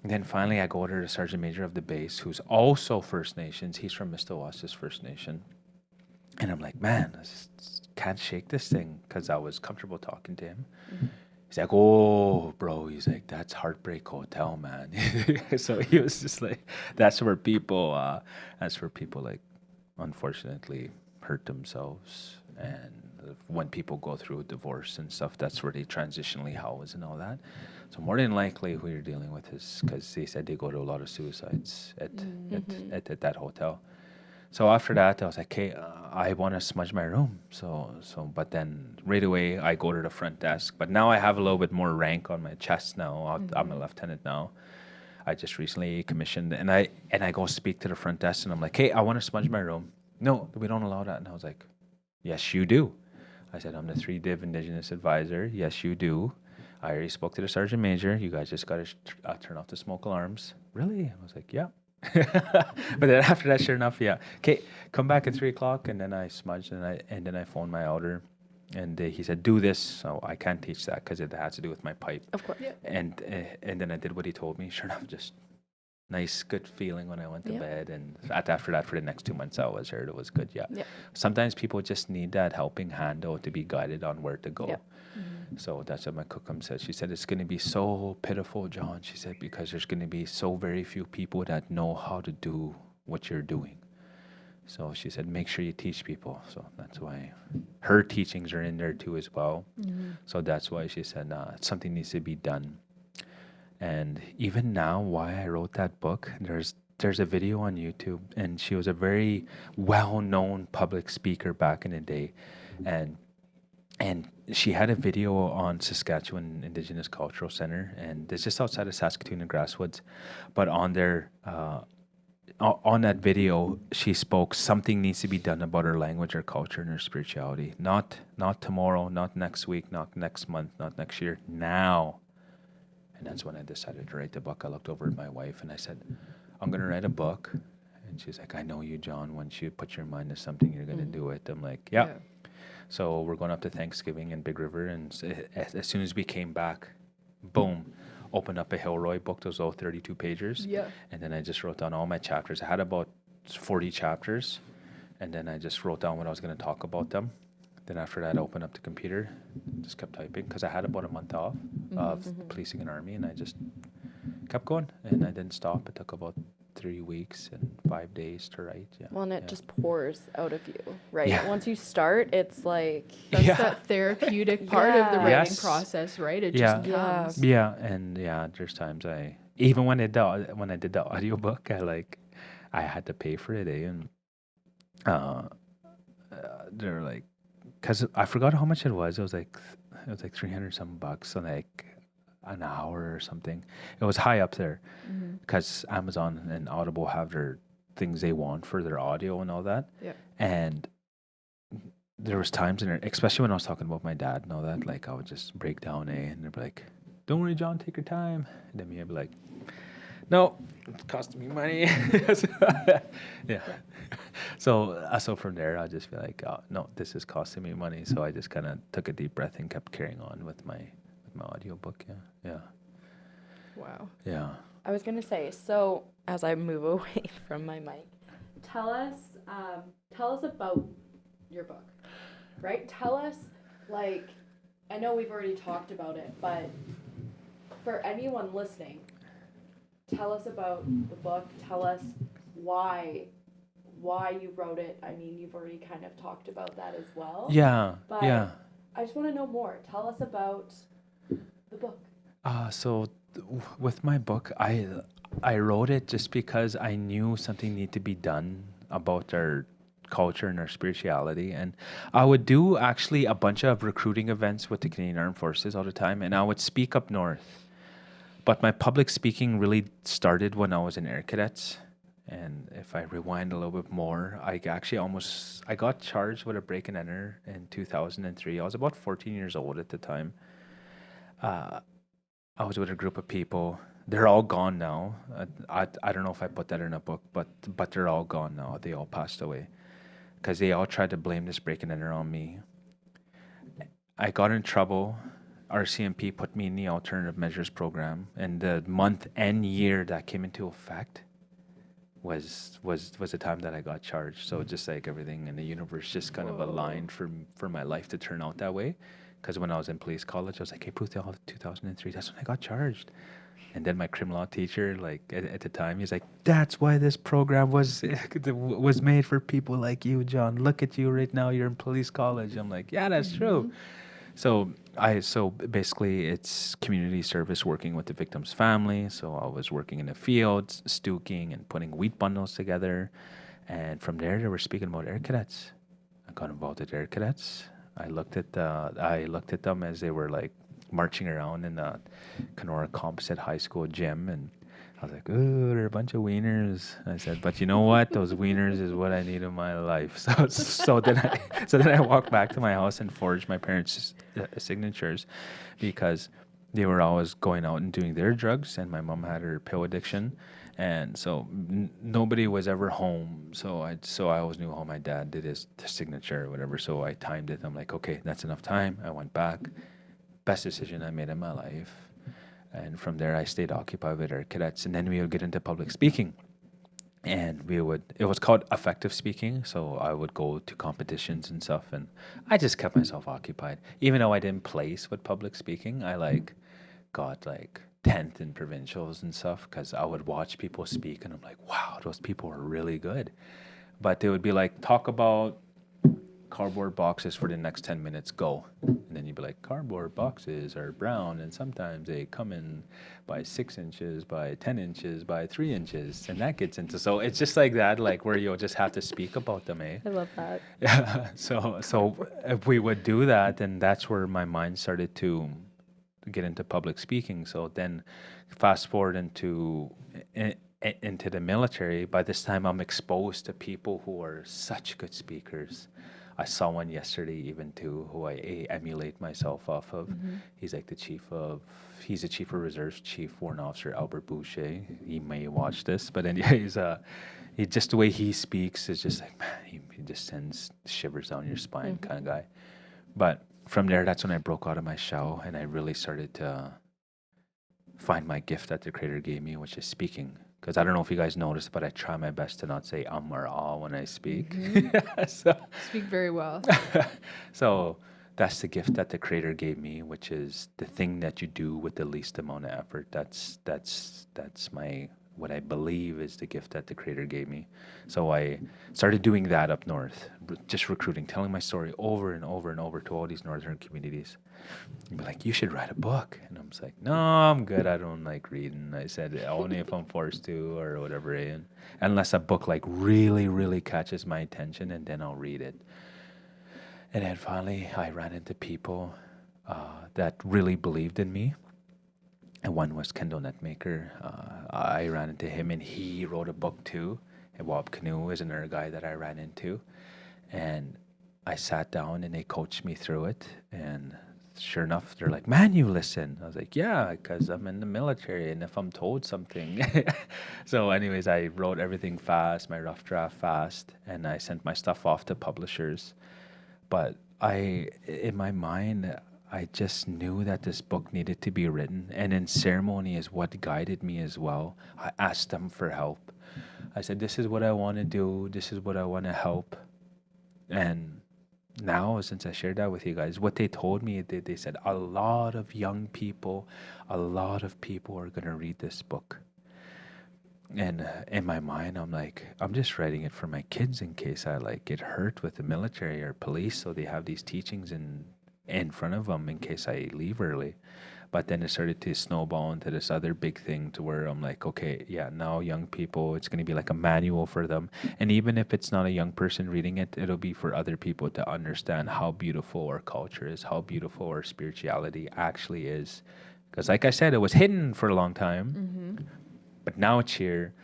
And then finally, I go to the Sergeant Major of the base, who's also First Nations. He's from Mistawassa's First Nation. And I'm like, man, I just can't shake this thing because I was comfortable talking to him. Mm-hmm. He's like, oh, bro. He's like, that's Heartbreak Hotel, man. So he was just like, that's where people unfortunately hurt themselves. And when people go through a divorce and stuff, that's where they transitionally house and all that. So more than likely who you're dealing with is, because they said they go to a lot of suicides at that hotel. So after that, I was like, hey, I want to smudge my room. But then right away, I go to the front desk. But now I have a little bit more rank on my chest now. I'm a lieutenant now. I just recently commissioned, and I go speak to the front desk, and I'm like, hey, I want to smudge my room. No, we don't allow that. And I was like, yes, you do. I said, I'm the 3-Div Indigenous advisor. Yes, you do. I already spoke to the Sergeant Major. You guys just got to turn off the smoke alarms. Really? I was like, yeah. But then after that, sure enough, yeah. Okay, come back at 3:00, and then I smudged, and then I phoned my elder, and he said, do this. So I can't teach that because it has to do with my pipe. Of course. Yeah. And then I did what he told me. Sure enough, just nice, good feeling when I went to bed. And after that, for the next 2 months, I was heard it was good. Yeah. Sometimes people just need that helping hand to be guided on where to go. Yeah. Mm-hmm. So that's what my cookum said. She said, it's going to be so pitiful, John. She said, because there's going to be so very few people that know how to do what you're doing. So she said, make sure you teach people. So that's why her teachings are in there too as well. Mm-hmm. So that's why she said, something needs to be done. And even now, why I wrote that book, there's a video on YouTube, and she was a very well-known public speaker back in the day. And she had a video on Saskatchewan Indigenous Cultural Center, and it's just outside of Saskatoon and Grasswoods. But on there, on that video, she spoke, something needs to be done about her language, her culture, and her spirituality. Not tomorrow, not next week, not next month, not next year, now. And that's when I decided to write the book. I looked over at my wife and I said, I'm going to write a book. And she's like, I know you, John. Once you put your mind to something, you're going to do it. I'm like, yeah. So we're going up to Thanksgiving in Big River, and as soon as we came back, boom, opened up a Hilroy book, those little 32 pages. Yeah. And then I just wrote down all my chapters. I had about 40 chapters, and then I just wrote down what I was going to talk about them. Then after that, I opened up the computer, just kept typing, because I had about a month off of policing an army, and I just kept going, and I didn't stop. It took about 3 weeks and 5 days to write. Yeah. Well, and it just pours out of you, right? Yeah. Once you start, it's like that's that therapeutic part of the writing process, right? It just comes. Yeah, and there's times even when I did the audiobook, I had to pay for it, and they're like, because I forgot how much it was. It was like $300 some bucks on an hour or something. It was high up there because Amazon and Audible have their things they want for their audio and all that. Yeah. And there was times in there, especially when I was talking about my dad and all that, I would just break down and they'd be like, don't worry, John, take your time. And then me, I'd be like, no, it's costing me money. Yeah. So from there, I'll just be like, oh, no, this is costing me money. So I just kind of took a deep breath and kept carrying on with my audiobook. Yeah. Wow. Yeah. I was gonna say, so as I move away from my mic, tell us about your book, right? Tell us, like, I know we've already talked about it, but for anyone listening, tell us about the book. Tell us why you wrote it. I mean, you've already kind of talked about that as well. Yeah. But yeah. I just want to know more. Tell us about the book. With my book, I wrote it just because I knew something needed to be done about our culture and our spirituality. And I would do actually a bunch of recruiting events with the Canadian Armed Forces all the time, and I would speak up north. But my public speaking really started when I was in Air Cadets. And if I rewind a little bit more, I got charged with a break and enter in 2003. I was about 14 years old at the time. I was with a group of people. They're all gone now. I don't know if I put that in a book, but they're all gone now. They all passed away because they all tried to blame this break and enter on me. I got in trouble. RCMP put me in the alternative measures program, and the month and year that came into effect was the time that I got charged. So just like everything in the universe just kind of aligned for my life to turn out that way. Because when I was in police college, I was like, hey, Proof 2003, that's when I got charged. And then my criminal law teacher, like at the time, he's like, that's why this program was made for people like you, John. Look at you right now, you're in police college. I'm like, yeah, that's true. So basically it's community service working with the victim's family. So I was working in the fields, stooking and putting wheat bundles together. And from there, they were speaking about Air Cadets. I got involved with Air Cadets. I looked at them as they were like marching around in the Kenora Composite High School gym, and I was like, "Ooh, they're a bunch of wieners." I said, "But you know what? Those wieners is what I need in my life." So then I walked back to my house and forged my parents' signatures, because they were always going out and doing their drugs, and my mom had her pill addiction. And so nobody was ever home. So I always knew how my dad did his signature or whatever. So I timed it. I'm like, okay, that's enough time. I went back. Best decision I made in my life. And from there, I stayed occupied with our cadets. And then we would get into public speaking. And it was called effective speaking. So I would go to competitions and stuff. And I just kept myself occupied. Even though I didn't place with public speaking, I got 10th in provincials and stuff, because I would watch people speak and I'm like, wow, those people are really good. But they would be like, talk about cardboard boxes for the next 10 minutes, go. And then you'd be like, cardboard boxes are brown and sometimes they come in by 6 inches, by 10 inches, by 3 inches. And that gets into, so it's just like that, where you'll just have to speak about them, eh? I love that. Yeah. So if we would do that, then that's where my mind started to get into public speaking. So then fast forward into the military. By this time I'm exposed to people who are such good speakers. I saw one yesterday even too, who I emulate myself off of. He's like the chief of reserves, Chief Warrant Officer Albert Boucher. He may watch this, but anyways, he just the way he speaks is just like, man, he just sends shivers down your spine kind of guy. But from there, that's when I broke out of my shell and I really started to find my gift that the Creator gave me, which is speaking. Because I don't know if you guys noticed, but I try my best to not say or when I speak. Speak very well. So that's the gift that the Creator gave me, which is the thing that you do with the least amount of effort. That's what I believe is the gift that the Creator gave me. So I started doing that up north, just recruiting, telling my story over and over and over to all these northern communities. And be like, you should write a book. And I'm just like, no, I'm good. I don't like reading. I said, only if I'm forced to or whatever. And unless a book really, really catches my attention, and then I'll read it. And then finally, I ran into people that really believed in me. And one was Kendall Netmaker. I ran into him, and he wrote a book too. And Bob Canoe is another guy that I ran into. And I sat down, and they coached me through it. And sure enough, they're like, man, you listen. I was like, yeah, because I'm in the military, and if I'm told something. So anyways, I wrote everything fast, my rough draft fast, and I sent my stuff off to publishers. But in my mind, I just knew that this book needed to be written. And in ceremony is what guided me as well. I asked them for help. I said, this is what I want to do. This is what I want to help. And now, since I shared that with you guys, what they told me, they said a lot of young people, a lot of people are going to read this book. And in my mind, I'm like, I'm just writing it for my kids in case I like get hurt with the military or police, so they have these teachings in front of them in case I leave early. But then it started to snowball into this other big thing to where I'm like, okay, yeah, now young people, it's going to be like a manual for them. And even if it's not a young person reading it, it'll be for other people to understand how beautiful our culture is, how beautiful our spirituality actually is. Because like I said, it was hidden for a long time, but now it's here.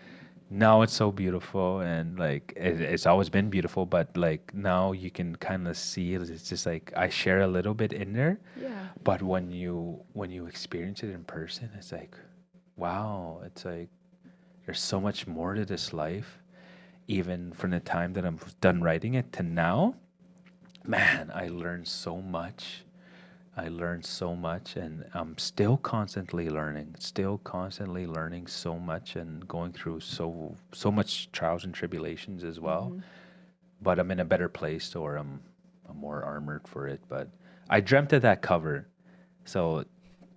Now it's so beautiful, and like it's always been beautiful, but like now you can kind of see it. It's just like I share a little bit in there, but when you experience it in person, it's like, wow, it's like there's so much more to this life. Even from the time that I'm done writing it to now, man, I learned so much. And I'm still constantly learning so much, and going through so much trials and tribulations as well. But I'm in a better place, or I'm more armored for it. But I dreamt of that cover. So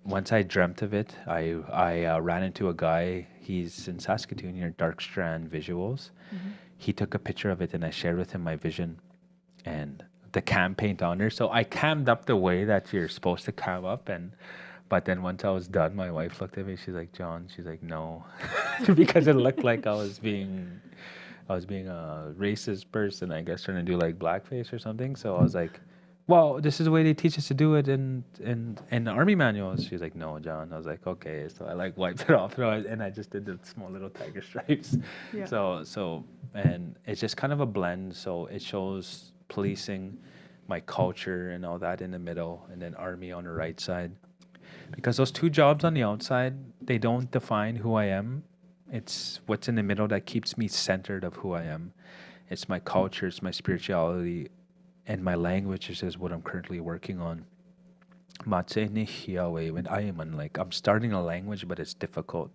once I dreamt of it, I ran into a guy. He's in Saskatoon near Dark Strand Visuals. He took a picture of it, and I shared with him my vision. And the cam paint on there. So I cammed up the way that you're supposed to cam up, but then once I was done, my wife looked at me, she's like, John, she's like, no. Because it looked like I was being a racist person, I guess, trying to do like blackface or something. So I was like, well, this is the way they teach us to do it in the army manuals. She's like, no, John. I was like, okay. So I like wiped it off, and I just did the small little tiger stripes. So and it's just kind of a blend. So it shows policing, my culture and all that in the middle, and then army on the right side. Because those two jobs on the outside, they don't define who I am. It's what's in the middle that keeps me centered of who I am. It's my culture, it's my spirituality, and my language is what I'm currently working on. Like I'm starting a language, but it's difficult.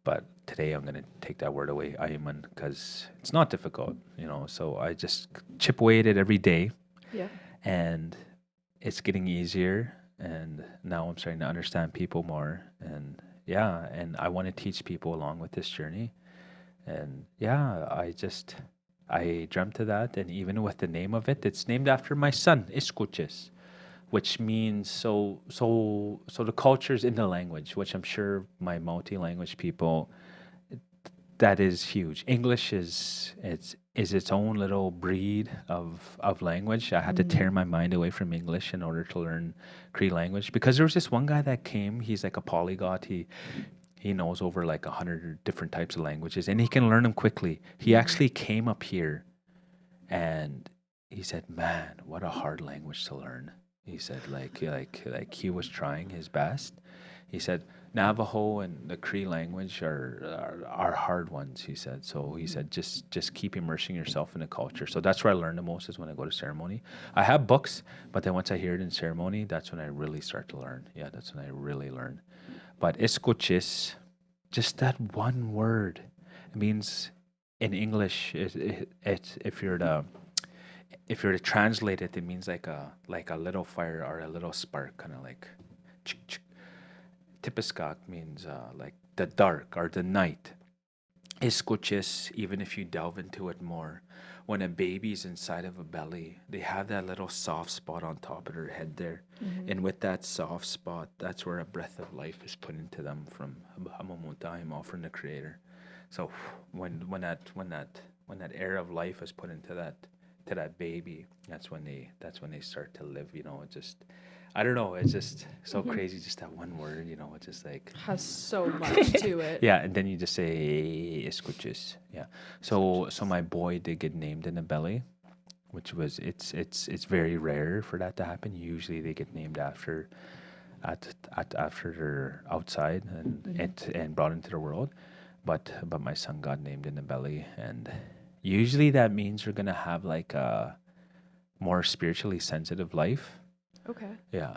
But today I'm going to take that word away, Ayman, because it's not difficult, So I just chip away at it every day. And it's getting easier. And now I'm starting to understand people more. And and I want to teach people along with this journey. And I dreamt of that. And even with the name of it, it's named after my son, Iskocēs, which means so the culture's in the language, which I'm sure my multi-language people, that is huge. English is its own little breed of language. I had to tear my mind away from English in order to learn Cree language, because there was this one guy that came, he's like a polyglot. He knows over like 100 different types of languages, and he can learn them quickly. He actually came up here and he said, man, what a hard language to learn. He said, like he was trying his best. He said, Navajo and the Cree language are hard ones, he said. So he said, just keep immersing yourself in the culture. So that's where I learn the most, is when I go to ceremony. I have books, but then once I hear it in ceremony, that's when I really start to learn. Yeah, that's when I really learn. But Iskocēs, just that one word, it means in English, if you're to translate it, it means like a little fire or a little spark, kind of like chick, chick. Tipiskak means like the dark or the night. Iskocēs, even if you delve into it more, when a baby's inside of a belly, they have that little soft spot on top of their head there. And with that soft spot, that's where a breath of life is put into them from Hamamutahim, from the Creator. So when that air of life is put into that baby, that's when they start to live. I don't know. It's just so crazy. Just that one word, it's just like has so much to it. Yeah, and then you just say Iskocēs. Yeah. So my boy did get named in the belly which was it's very rare for that to happen. Usually they get named after after they're outside and brought into the world. But my son got named in the belly, and usually that means you're gonna have like a more spiritually sensitive life. Okay. Yeah.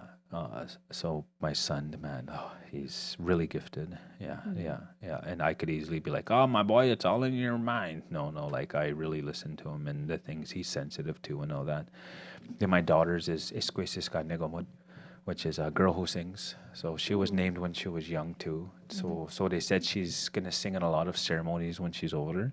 So my son, man, he's really gifted. Yeah, yeah. And I could easily be like, oh, my boy, it's all in your mind. No, like I really listen to him and the things he's sensitive to and all that. Then my daughter's is Iskocēs Tipiskak, which is a girl who sings. So she was named when she was young too. So they said she's gonna sing in a lot of ceremonies when she's older.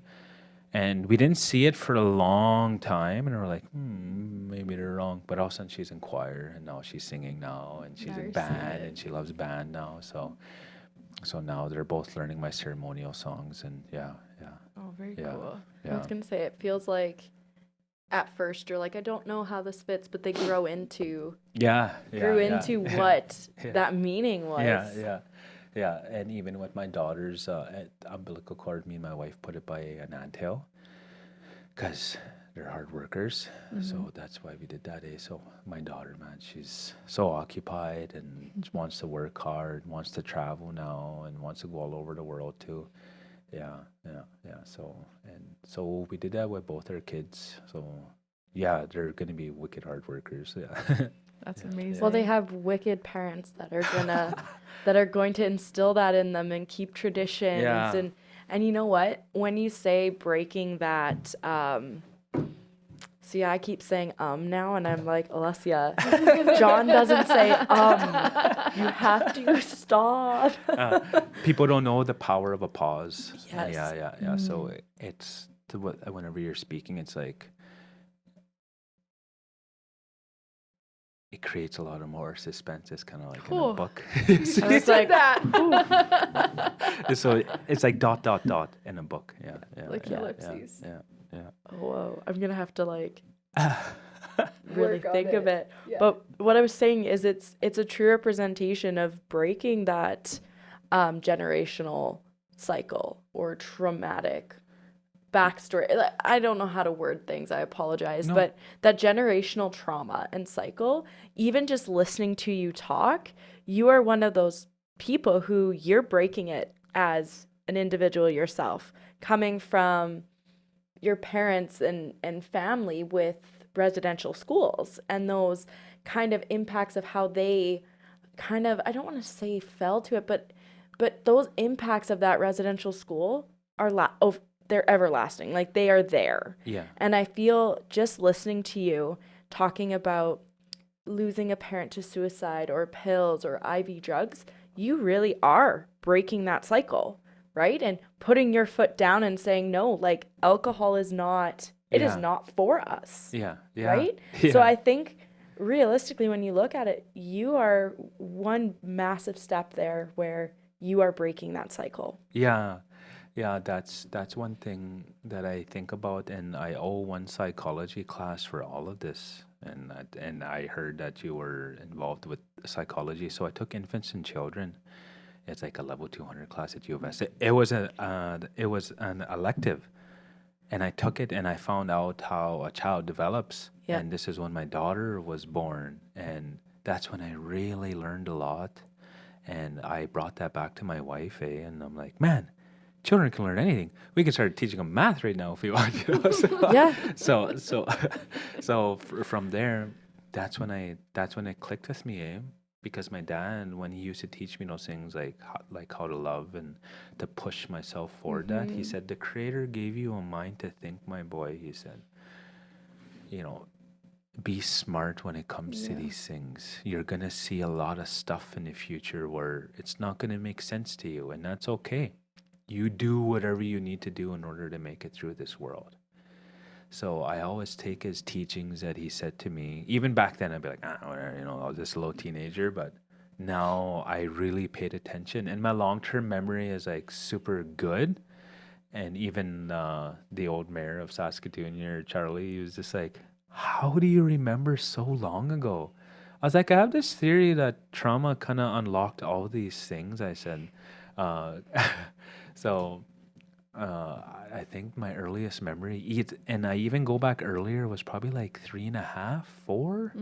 And we didn't see it for a long time, and we were like, maybe they're wrong. But all of a sudden, she's in choir, and now she's singing now, and she's in band, and she loves band now. So now they're both learning my ceremonial songs, and yeah. Oh, very cool. Yeah. I was gonna say, it feels like at first you're like, I don't know how this fits, but they grow into into what that meaning was. Yeah, and even with my daughter's umbilical cord, me and my wife put it by an anthill because they're hard workers. So that's why we did that. So my daughter, man, she's so occupied and wants to work hard, wants to travel now, and wants to go all over the world too. Yeah. So we did that with both our kids. So yeah, they're gonna be wicked hard workers. Yeah. That's amazing. Well, they have wicked parents that are going to instill that in them and keep traditions. Yeah. And you know what? When you say breaking that, see, I keep saying now, and I'm like, Alessia, John doesn't say You have to stop. People don't know the power of a pause. Yes. Yeah. So it's whenever you're speaking, it's like it creates a lot of more suspense. It's kind of like in a book. I was like that. So it's like ... in a book. Yeah. Like ellipses. Yeah. Whoa, I'm gonna have to like really think of it. Yeah. But what I was saying is, it's a true representation of breaking that generational cycle or traumatic backstory. I don't know how to word things. I apologize. No. But that generational trauma and cycle, even just listening to you talk, you are one of those people who you're breaking it as an individual yourself, coming from your parents and family with residential schools and those kind of impacts of how they kind of, I don't want to say fell to it, but those impacts of that residential school are they're everlasting. Like, they are there. Yeah. And I feel just listening to you talking about losing a parent to suicide or pills or IV drugs, you really are breaking that cycle, right? And putting your foot down and saying, no, like, alcohol is not, it is not for us. Yeah. Right? Yeah. So I think realistically, when you look at it, you are one massive step there where you are breaking that cycle. Yeah, that's one thing that I think about, and I owe one psychology class for all of this. And I heard that you were involved with psychology, so I took infants and children. It's like a level 200 class at U of S. It was an elective, and I took it, and I found out how a child develops. Yeah. And this is when my daughter was born, and that's when I really learned a lot. And I brought that back to my wife, and I'm like, man, children can learn anything. We can start teaching them math right now if we want to. So from there, that's when it clicked with me, because my dad, when he used to teach me those things like how to love and to push myself forward, that he said, the Creator gave you a mind to think, my boy. He said, be smart when it comes to these things. You're gonna see a lot of stuff in the future where it's not gonna make sense to you, and that's okay. You do whatever you need to do in order to make it through this world. So I always take his teachings that he said to me. Even back then, I'd be like, whatever, I was this little teenager, but now I really paid attention, and my long-term memory is like super good. And even the old mayor of Saskatoon, Charlie, he was just like, how do you remember so long ago? I was like, I have this theory that trauma kind of unlocked all these things. I said, so I think my earliest memory, and I even go back earlier, was probably like 3.5, 4.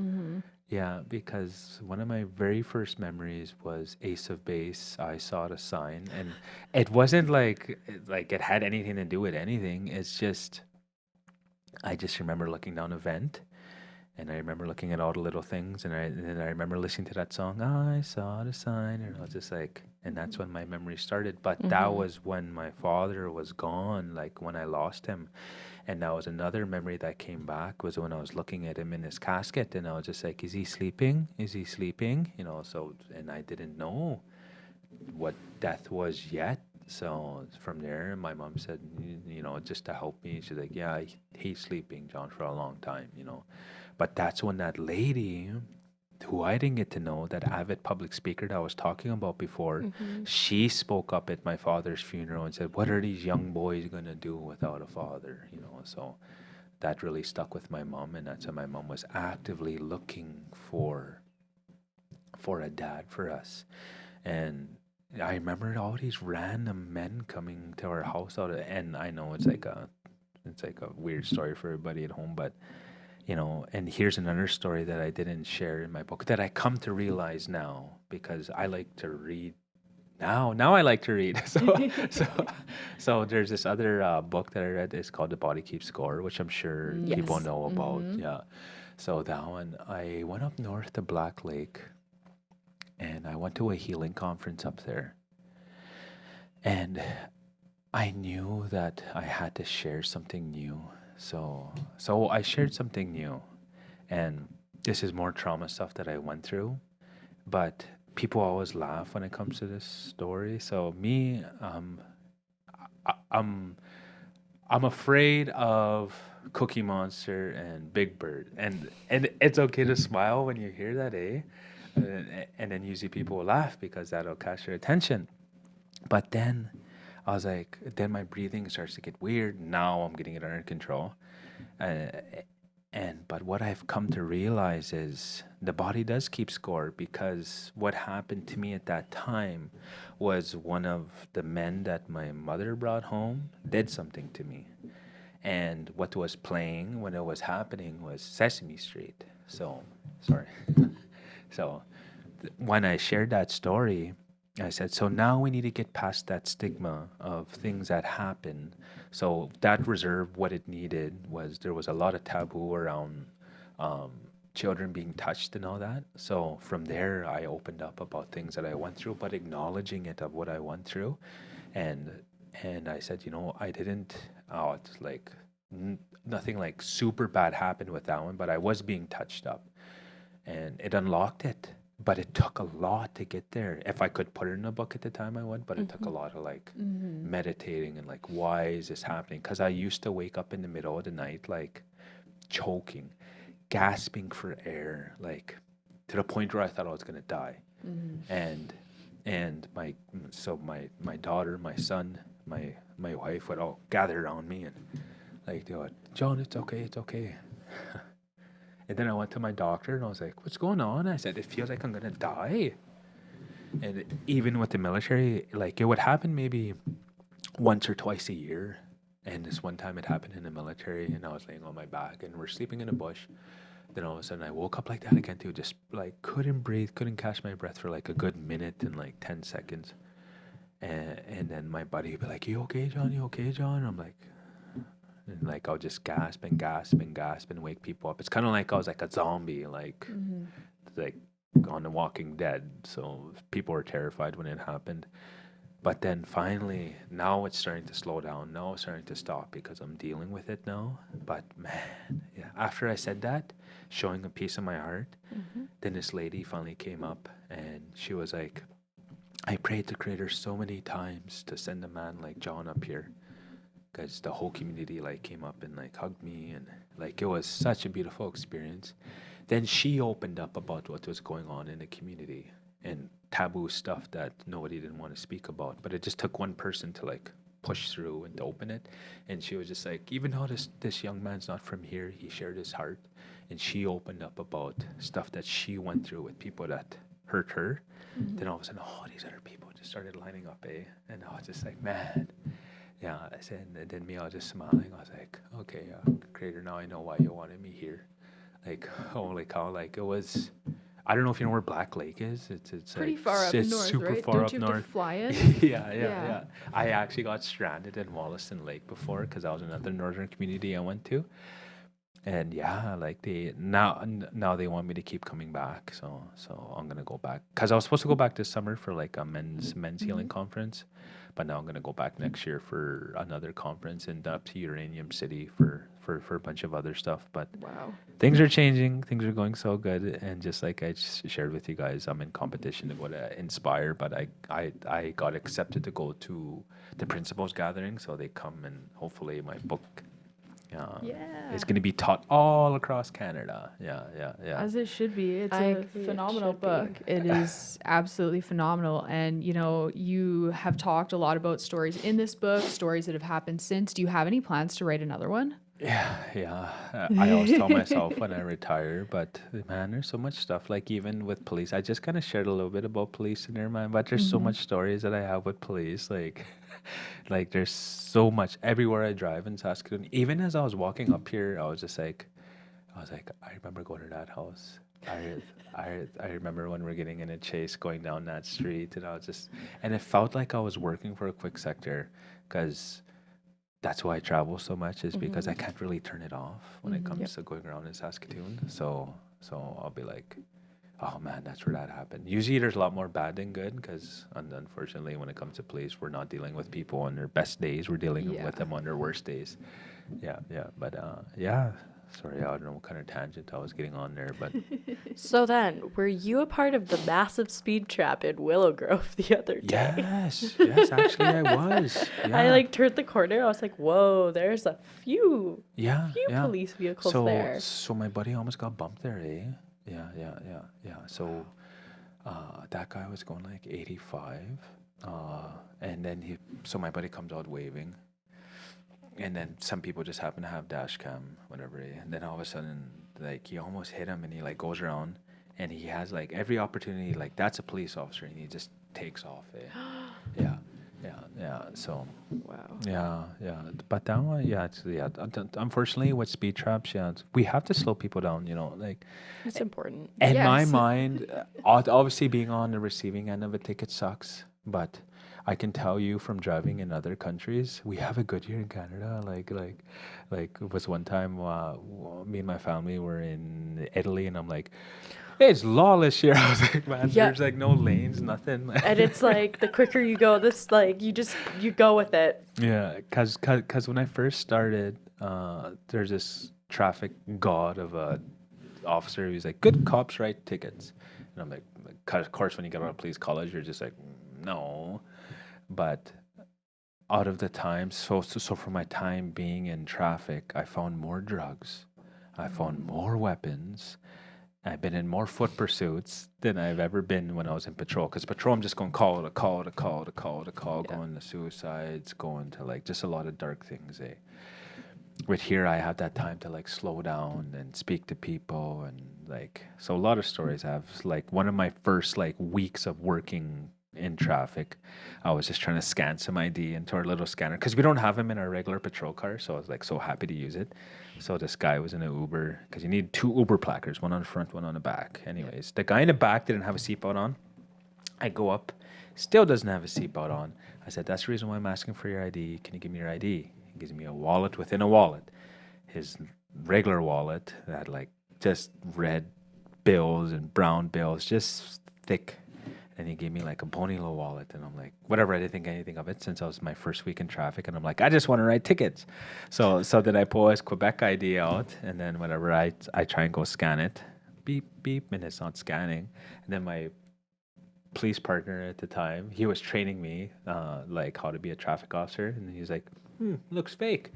Yeah, because one of my very first memories was Ace of Base. I saw the sign, and it wasn't like it had anything to do with anything. It's just I just remember looking down a vent, and I remember looking at all the little things, and then I remember listening to that song. I saw the sign, and I was just like, and that's when my memory started. But that was when my father was gone, like when I lost him. And that was another memory that came back, was when I was looking at him in his casket, and I was just like, is he sleeping? Is he sleeping? So, and I didn't know what death was yet. So from there, my mom said, just to help me, she's like, yeah, he's sleeping, John, for a long time. But that's when that lady, who I didn't get to know, that avid public speaker that I was talking about before, she spoke up at my father's funeral and said, what are these young boys going to do without a father? So that really stuck with my mom, and that's why my mom was actively looking for a dad for us. And I remember all these random men coming to our house and I know it's like a weird story for everybody at home, but and here's another story that I didn't share in my book that I come to realize now, because I like to read now. Now I like to read. So there's this other book that I read. It's called The Body Keeps Score, which I'm sure people know about. Yeah. So that one, I went up north to Black Lake, and I went to a healing conference up there. And I knew that I had to share something new. So I shared something new, and this is more trauma stuff that I went through, but people always laugh when it comes to this story. So me, I'm afraid of Cookie Monster and Big Bird, and it's okay to smile when you hear that, eh? And then usually people will laugh because that'll catch their attention. But then I was like, then my breathing starts to get weird. Now I'm getting it under control. But what I've come to realize is the body does keep score, because what happened to me at that time was one of the men that my mother brought home did something to me. And what was playing when it was happening was Sesame Street. So, sorry. So when I shared that story, I said, so now we need to get past that stigma of things that happen. So that reserve, what it needed was, there was a lot of taboo around children being touched and all that. So from there, I opened up about things that I went through, but acknowledging it of what I went through. And I said, I didn't, it's like nothing like super bad happened with that one, but I was being touched up, and it unlocked it. But it took a lot to get there. If I could put it in a book at the time, I would, but it took a lot of meditating and like, why is this happening? Because I used to wake up in the middle of the night, like choking, gasping for air, like to the point where I thought I was going to die. And my daughter, my son, my wife would all gather around me and like, they would, John, it's okay. And then I went to my doctor and I was like, what's going on? I said, it feels like I'm going to die. And even with the military, like it would happen maybe once or twice a year. And this one time it happened in the military, and I was laying on my back and we're sleeping in a bush. Then all of a sudden I woke up like that again too, just like couldn't breathe, couldn't catch my breath for like a good minute and like 10 seconds. And then my buddy would be like, you okay, John? You okay, John? And I'm like, and like I'll just gasp and wake people up. It's kind of like I was like a zombie, like on The Walking Dead. So people were terrified when it happened. But then finally, now it's starting to slow down. Now it's starting to stop because I'm dealing with it now. But man, yeah, after I said that, showing a piece of my heart, then this lady finally came up and she was like, I prayed to Creator so many times to send a man like John up here, because the whole community like came up and like hugged me, and like it was such a beautiful experience. Then she opened up about what was going on in the community and taboo stuff that nobody didn't want to speak about, but it just took one person to like push through and to open it. And she was just like, even though this young man's not from here, he shared his heart, and she opened up about stuff that she went through with people that hurt her. Then all of a sudden, all these other people just started lining up, and I was just like, man. Yeah, I said, and then me, I was just smiling. I was like, okay, Creator, now I know why you wanted me here. Like, holy cow, like it was. I don't know if you know where Black Lake is. It's Pretty like far up it's north, super right? far Don't up you have north. to fly in? Yeah. I actually got stranded in Wollaston Lake before because that was another northern community I went to. And yeah, like now they want me to keep coming back, so I'm gonna go back because I was supposed to go back this summer for like a men's healing conference, but now I'm gonna go back next year for another conference and up to Uranium City for a bunch of other stuff. But Wow. things are changing, things are going so good, and just like I just shared with you guys, I'm in competition to go to Inspire, but I got accepted to go to the principals gathering, so they come and hopefully my book. It's going to be taught all across Canada. Yeah. As it should be. It's I a agree, it phenomenal should be. book. It is absolutely phenomenal. And, you know, you have talked a lot about stories in this book, stories that have happened since. Do you have any plans to write another one? Yeah. I always tell myself when I retire, but man, there's so much stuff. Like even with police, I just kind of shared a little bit about police in there, man. But there's so much stories that I have with police. Like there's so much everywhere I drive in Saskatoon. Even as I was walking up here, I was like, I remember going to that house. I remember when we're getting in a chase going down that street, and it felt like I was working for a quick sector, because that's why I travel so much, is because I can't really turn it off when it comes to going around in Saskatoon. So I'll be like, oh man, that's where that happened. Usually there's a lot more bad than good, because unfortunately when it comes to police, we're not dealing with people on their best days. We're dealing with them on their worst days. Yeah. But sorry, I don't know what kind of tangent I was getting on there, but So then, were you a part of the massive speed trap in Willow Grove the other day? yes, actually I was. Yeah. I turned the corner. I was like, "Whoa, there's a few yeah. police vehicles so, there." So my buddy almost got bumped there, eh? Yeah. So that guy was going like 85, and then my buddy comes out waving, and then some people just happen to have dash cam, whatever, and then all of a sudden, like, he almost hit him, and he like goes around, and he has like every opportunity, like, that's a police officer, and he just takes off, yeah. So Wow. yeah. But that one, unfortunately, with speed traps, we have to slow people down, like. It's important. In my Yes. mind, obviously being on the receiving end of a ticket sucks, but I can tell you from driving in other countries, we have it good here in Canada. Like it was one time, me and my family were in Italy, and I'm like, hey, it's lawless here. I was like, man, there's like no lanes, nothing. And it's like, the quicker you go, you go with it. Yeah, cause when I first started, there's this traffic god of a officer who's like, good cops write tickets, and I'm like, of course, when you get out of police college, you're just like, no. But out of the time, so for my time being in traffic, I found more drugs, I found more weapons, I've been in more foot pursuits than I've ever been when I was in patrol. Because patrol, I'm just going call to call, going to suicides, going to like just a lot of dark things. With here, I have that time to like slow down and speak to people, and like, so a lot of stories I have. Like one of my first like weeks of working in traffic, I was just trying to scan some ID into our little scanner, because we don't have them in our regular patrol car, so I was like so happy to use it. So this guy was in an Uber, because you need 2 Uber placards, one on the front, one on the back. Anyways, the guy in the back didn't have a seatbelt on. I go up, still doesn't have a seatbelt on. I said, that's the reason why I'm asking for your ID. Can you give me your ID? He gives me a wallet within a wallet. His regular wallet had like just red bills and brown bills, just thick. And he gave me like a Bonilo wallet, and I'm like, whatever, I didn't think anything of it since I was my first week in traffic, and I'm like, I just want to write tickets. So then I pull his Quebec ID out, and then whenever I try and go scan it, beep, beep, and it's not scanning. And then my police partner at the time, he was training me like how to be a traffic officer, and he's like, looks fake.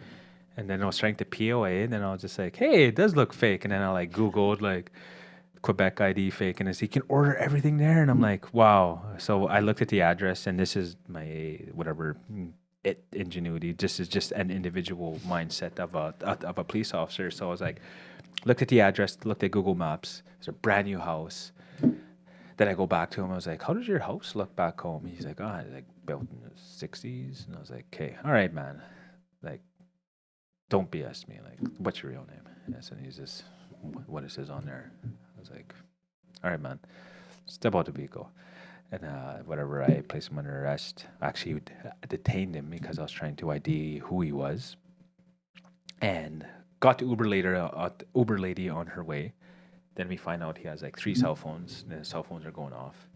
And then I was trying to POA, and then I was just like, hey, it does look fake. And then I like Googled like Quebec ID fake, and you can order everything there, and I'm like, wow. So I looked at the address, and this is my whatever ingenuity. This is just an individual mindset of a police officer. So I was like, looked at the address, looked at Google Maps. It's a brand new house. then I go back to him. I was like, how does your house look back home? He's like, oh, like built in the 60s. And I was like, okay, all right, man. Like, don't BS me. Like, what's your real name? Yes, and he's just, what it says on there. I was like, all right, man, step out the vehicle. And whatever, I placed him under arrest. Actually, detained him because I was trying to ID who he was. And got the Uber lady on her way. Then we find out he has like 3 cell phones, and his cell phones are going off.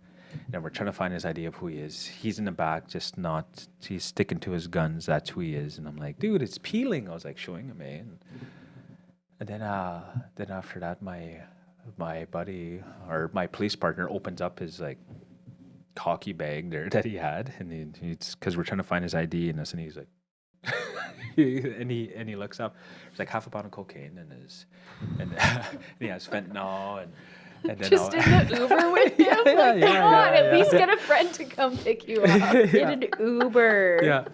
And we're trying to find his ID of who he is. He's in the back, he's sticking to his guns. That's who he is. And I'm like, dude, it's peeling. I was like showing him, eh? And then after that, my buddy or my police partner opens up his like hockey bag there that he had, and he's because we're trying to find his ID and this, and he's like, and he looks up. There's like half a pound of cocaine and he has fentanyl and then just in the Uber with him. Come on, at least get a friend to come pick you up. In an Uber.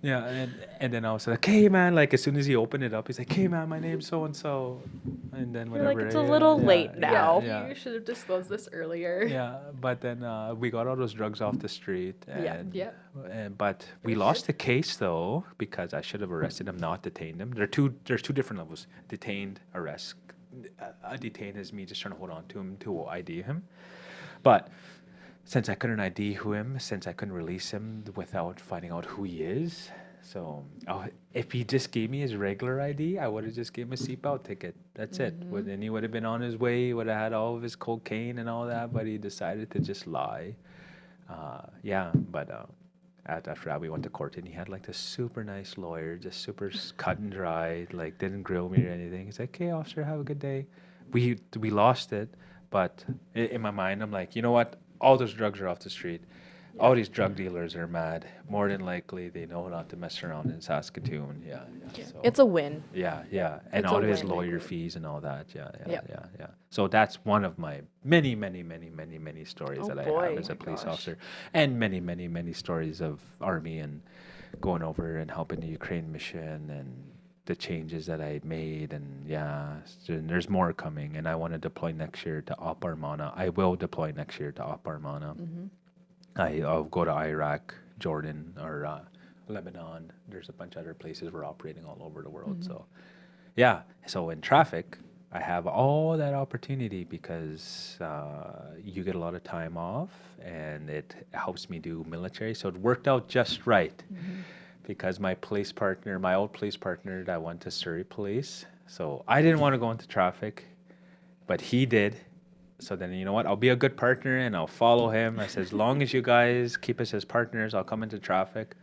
Yeah, and then I was like, hey man, like as soon as he opened it up, he's like, hey man, my name's so and so, and then whatever. You're like, it's a little late now. Yeah, you should have disclosed this earlier. Yeah, but then we got all those drugs off the street. And, but we Very lost good. the case though because I should have arrested him, not detained him. There's two different levels: detained, arrest. Detained is me just trying to hold on to him to ID him, but. Since I couldn't ID him, since I couldn't release him without finding out who he is, so if he just gave me his regular ID, I would have just gave him a seatbelt ticket. That's it. Then he would have been on his way. He would have had all of his cocaine and all that, but he decided to just lie. But after that, we went to court, and he had like this super nice lawyer, just super cut and dry, like didn't grill me or anything. He's like, "Hey, officer, have a good day." We lost it, but in my mind, I'm like, you know what? All those drugs are off the street. Yeah. All these drug dealers are mad. More than likely, they know not to mess around in Saskatoon. Yeah. So, it's a win. Yeah. And all of his lawyer fees and all that. Yeah. So that's one of my many stories that I have as a police officer, and many stories of Army and going over and helping the Ukraine mission and the changes that I made, and there's more coming, and I want to deploy next year to Op Armana. I will deploy next year to Op Armana. I'll go to Iraq, Jordan, or Lebanon. There's a bunch of other places we're operating all over the world. So in traffic, I have all that opportunity because you get a lot of time off, and it helps me do military. So it worked out just right. Because my old police partner that went to Surrey Police. So I didn't want to go into traffic, but he did. So then, you know what? I'll be a good partner and I'll follow him. I said, as long as you guys keep us as partners, I'll come into traffic.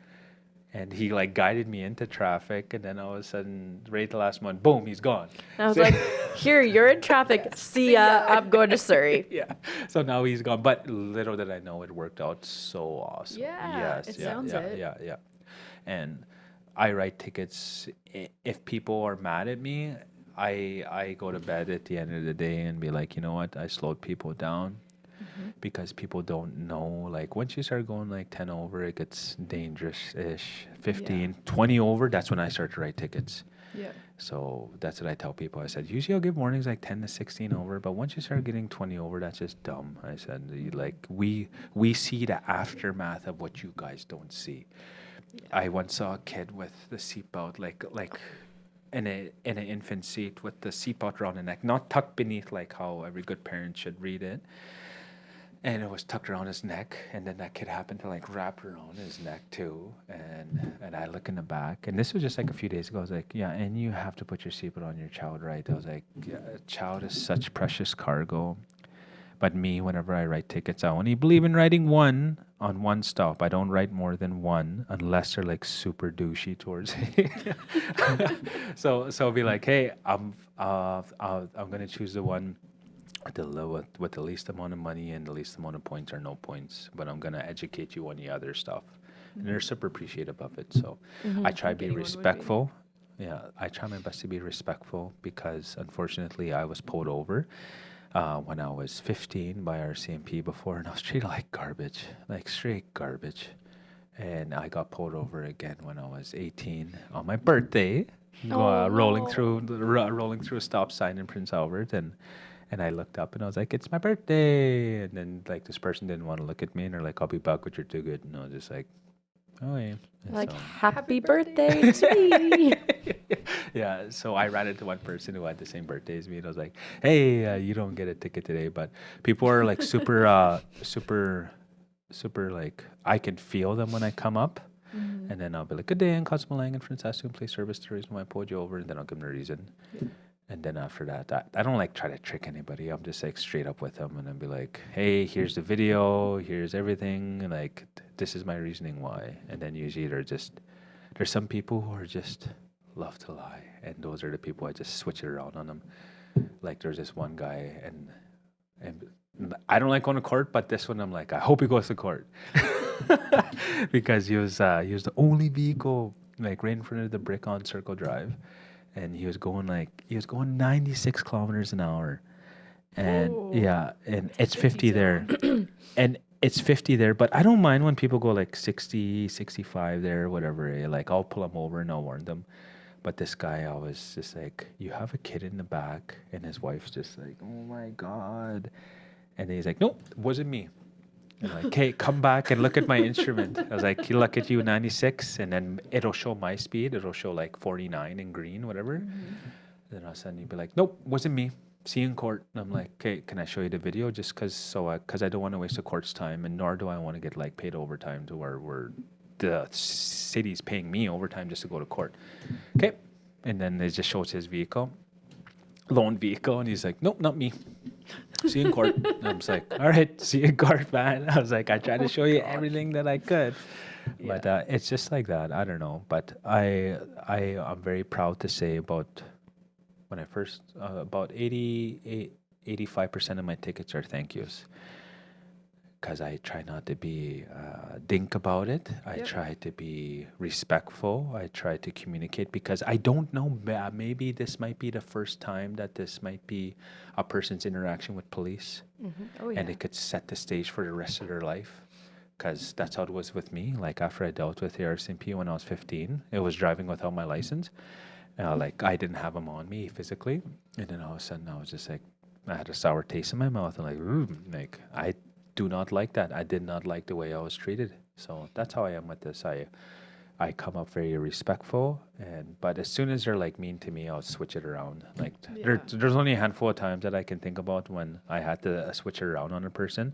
And he like guided me into traffic. And then all of a sudden, right at the last month, boom, he's gone. And I was like, here, you're in traffic. See ya. I'm going to Surrey. Yeah. So now he's gone. But little did I know it worked out so awesome. Yeah. It sounds it. Yeah. And I write tickets. If people are mad at me, I go to bed at the end of the day and be like, you know what? I slowed people down because people don't know. Like once you start going like 10 over, it gets dangerous-ish. 15, 20 over, that's when I start to write tickets. Yeah. So that's what I tell people. I said, usually I'll give warnings like 10 to 16 over, but once you start getting 20 over, that's just dumb. I said, like we see the aftermath of what you guys don't see. Yeah. I once saw a kid with the seatbelt, like in an infant seat with the seatbelt around the neck, not tucked beneath like how every good parent should read it. And it was tucked around his neck, and then that kid happened to like wrap around his neck too. And I look in the back, and this was just like a few days ago. I was like, yeah, and you have to put your seatbelt on your child, right? I was like, yeah, a child is such precious cargo. But me, whenever I write tickets, I only believe in writing one on one stop. I don't write more than one unless they're like super douchey towards me. So I'll be like, hey, I'm gonna choose the one with the least amount of money and the least amount of points or no points, but I'm gonna educate you on the other stuff. And they're super appreciative of it. So I try to be respectful. Yeah, I try my best to be respectful because unfortunately I was pulled over when I was 15 by our CMP before, and I was treated like garbage, like straight garbage. And I got pulled over again when I was 18 on my birthday, rolling through a stop sign in Prince Albert, and And I looked up and I was like, it's my birthday. And then like this person didn't want to look at me and they're like, I'll be back with your ticket. And I was just like, oh yeah. And like, so, happy birthday to me. yeah. So I ran into one person who had the same birthday as me. And I was like, hey, you don't get a ticket today. But people are like super like, I can feel them when I come up. Mm-hmm. And then I'll be like, good day, I'm Constable Langan from Saskatoon Police Service. The reason why I pulled you over. And then I'll give them a reason. Yeah. And then after that, I don't like try to trick anybody. I'm just like straight up with them and then be like, hey, here's the video, here's everything. And like, this is my reasoning why. And then usually there's some people who are just love to lie. And those are the people I just switch it around on them. Like there's this one guy and I don't like going to court, but this one I'm like, I hope he goes to court. Because he was the only vehicle like right in front of the brick on Circle Drive. And he was going 96 kilometers an hour. And and it's 50 there. And it's 50 there, but I don't mind when people go like 60, 65 there, whatever. Like I'll pull them over and I'll warn them. But this guy, I was just like, you have a kid in the back. And his wife's just like, oh my God. And he's like, nope, it wasn't me. And like, okay, come back and look at my instrument. I was like, you look at you 96, and then it'll show my speed. It'll show like 49 in green, whatever. Mm-hmm. Then all of a sudden you'd be like, nope, wasn't me. See you in court. And I'm like, okay, can I show you the video? Just because I don't want to waste the court's time, and nor do I want to get like paid overtime to where the city's paying me overtime just to go to court. Okay. And then it just shows his vehicle, loan vehicle, and he's like, nope, not me. See you in court. And I was like, all right, see you in court, man. I was like, I tried to show you everything that I could. Yeah. But it's just like that. I don't know. But I'm very proud to say about when I first, about 85% of my tickets are thank yous. Because I try not to be dink about it. I try to be respectful. I try to communicate because I don't know. Maybe this might be the first time that this might be a person's interaction with police. Mm-hmm. Oh, yeah. And it could set the stage for the rest of their life. Because that's how it was with me. Like after I dealt with the RCMP when I was 15, it was driving without my license. Like I didn't have them on me physically. And then all of a sudden I was just like, I had a sour taste in my mouth. And like I do not like that. I did not like the way I was treated. So that's how I am with this. I come up very respectful, but as soon as they're like mean to me, I'll switch it around. Like there's only a handful of times that I can think about when I had to switch it around on a person.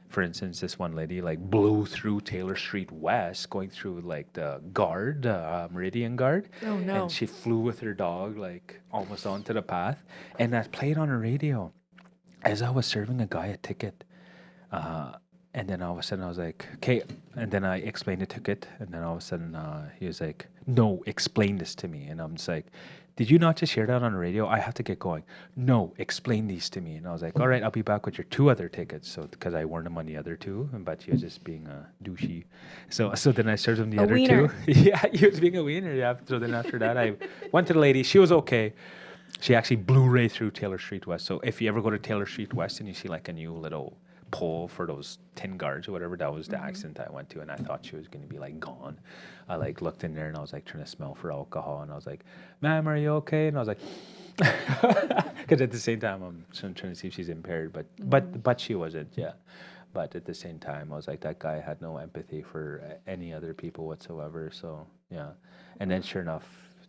For instance, this one lady like blew through Taylor Street West, going through like the guard, Meridian Guard. Oh no! And she flew with her dog like almost onto the path, and that played on the radio as I was serving a guy a ticket. And then all of a sudden I was like, okay. And then I explained the ticket. And then all of a sudden he was like, no, explain this to me. And I'm just like, did you not just hear that on the radio? I have to get going. No, explain these to me. And I was like, all right, I'll be back with your 2 other tickets. So because I warned him on the other 2, but he was just being douchey. So then I served him the other wiener. 2. Yeah, he was being a wiener. Yeah. So then after that, I went to the lady. She was okay. She actually blew right through Taylor Street West. So if you ever go to Taylor Street West and you see like a new little pole for those 10 guards or whatever, that was the accident I went to, and I thought she was going to be like gone. I like looked in there and I was like trying to smell for alcohol, and I was like, ma'am, are you okay? And I was like, because at the same time I'm trying to see if she's impaired, but she wasn't. Yeah. But at the same time I was like, that guy had no empathy for any other people whatsoever. So yeah. And then sure enough,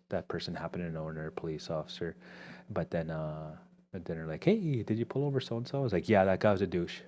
that person happened to know another police officer, but then they're like, hey, did you pull over so and so? I was like, yeah, that guy was a douche.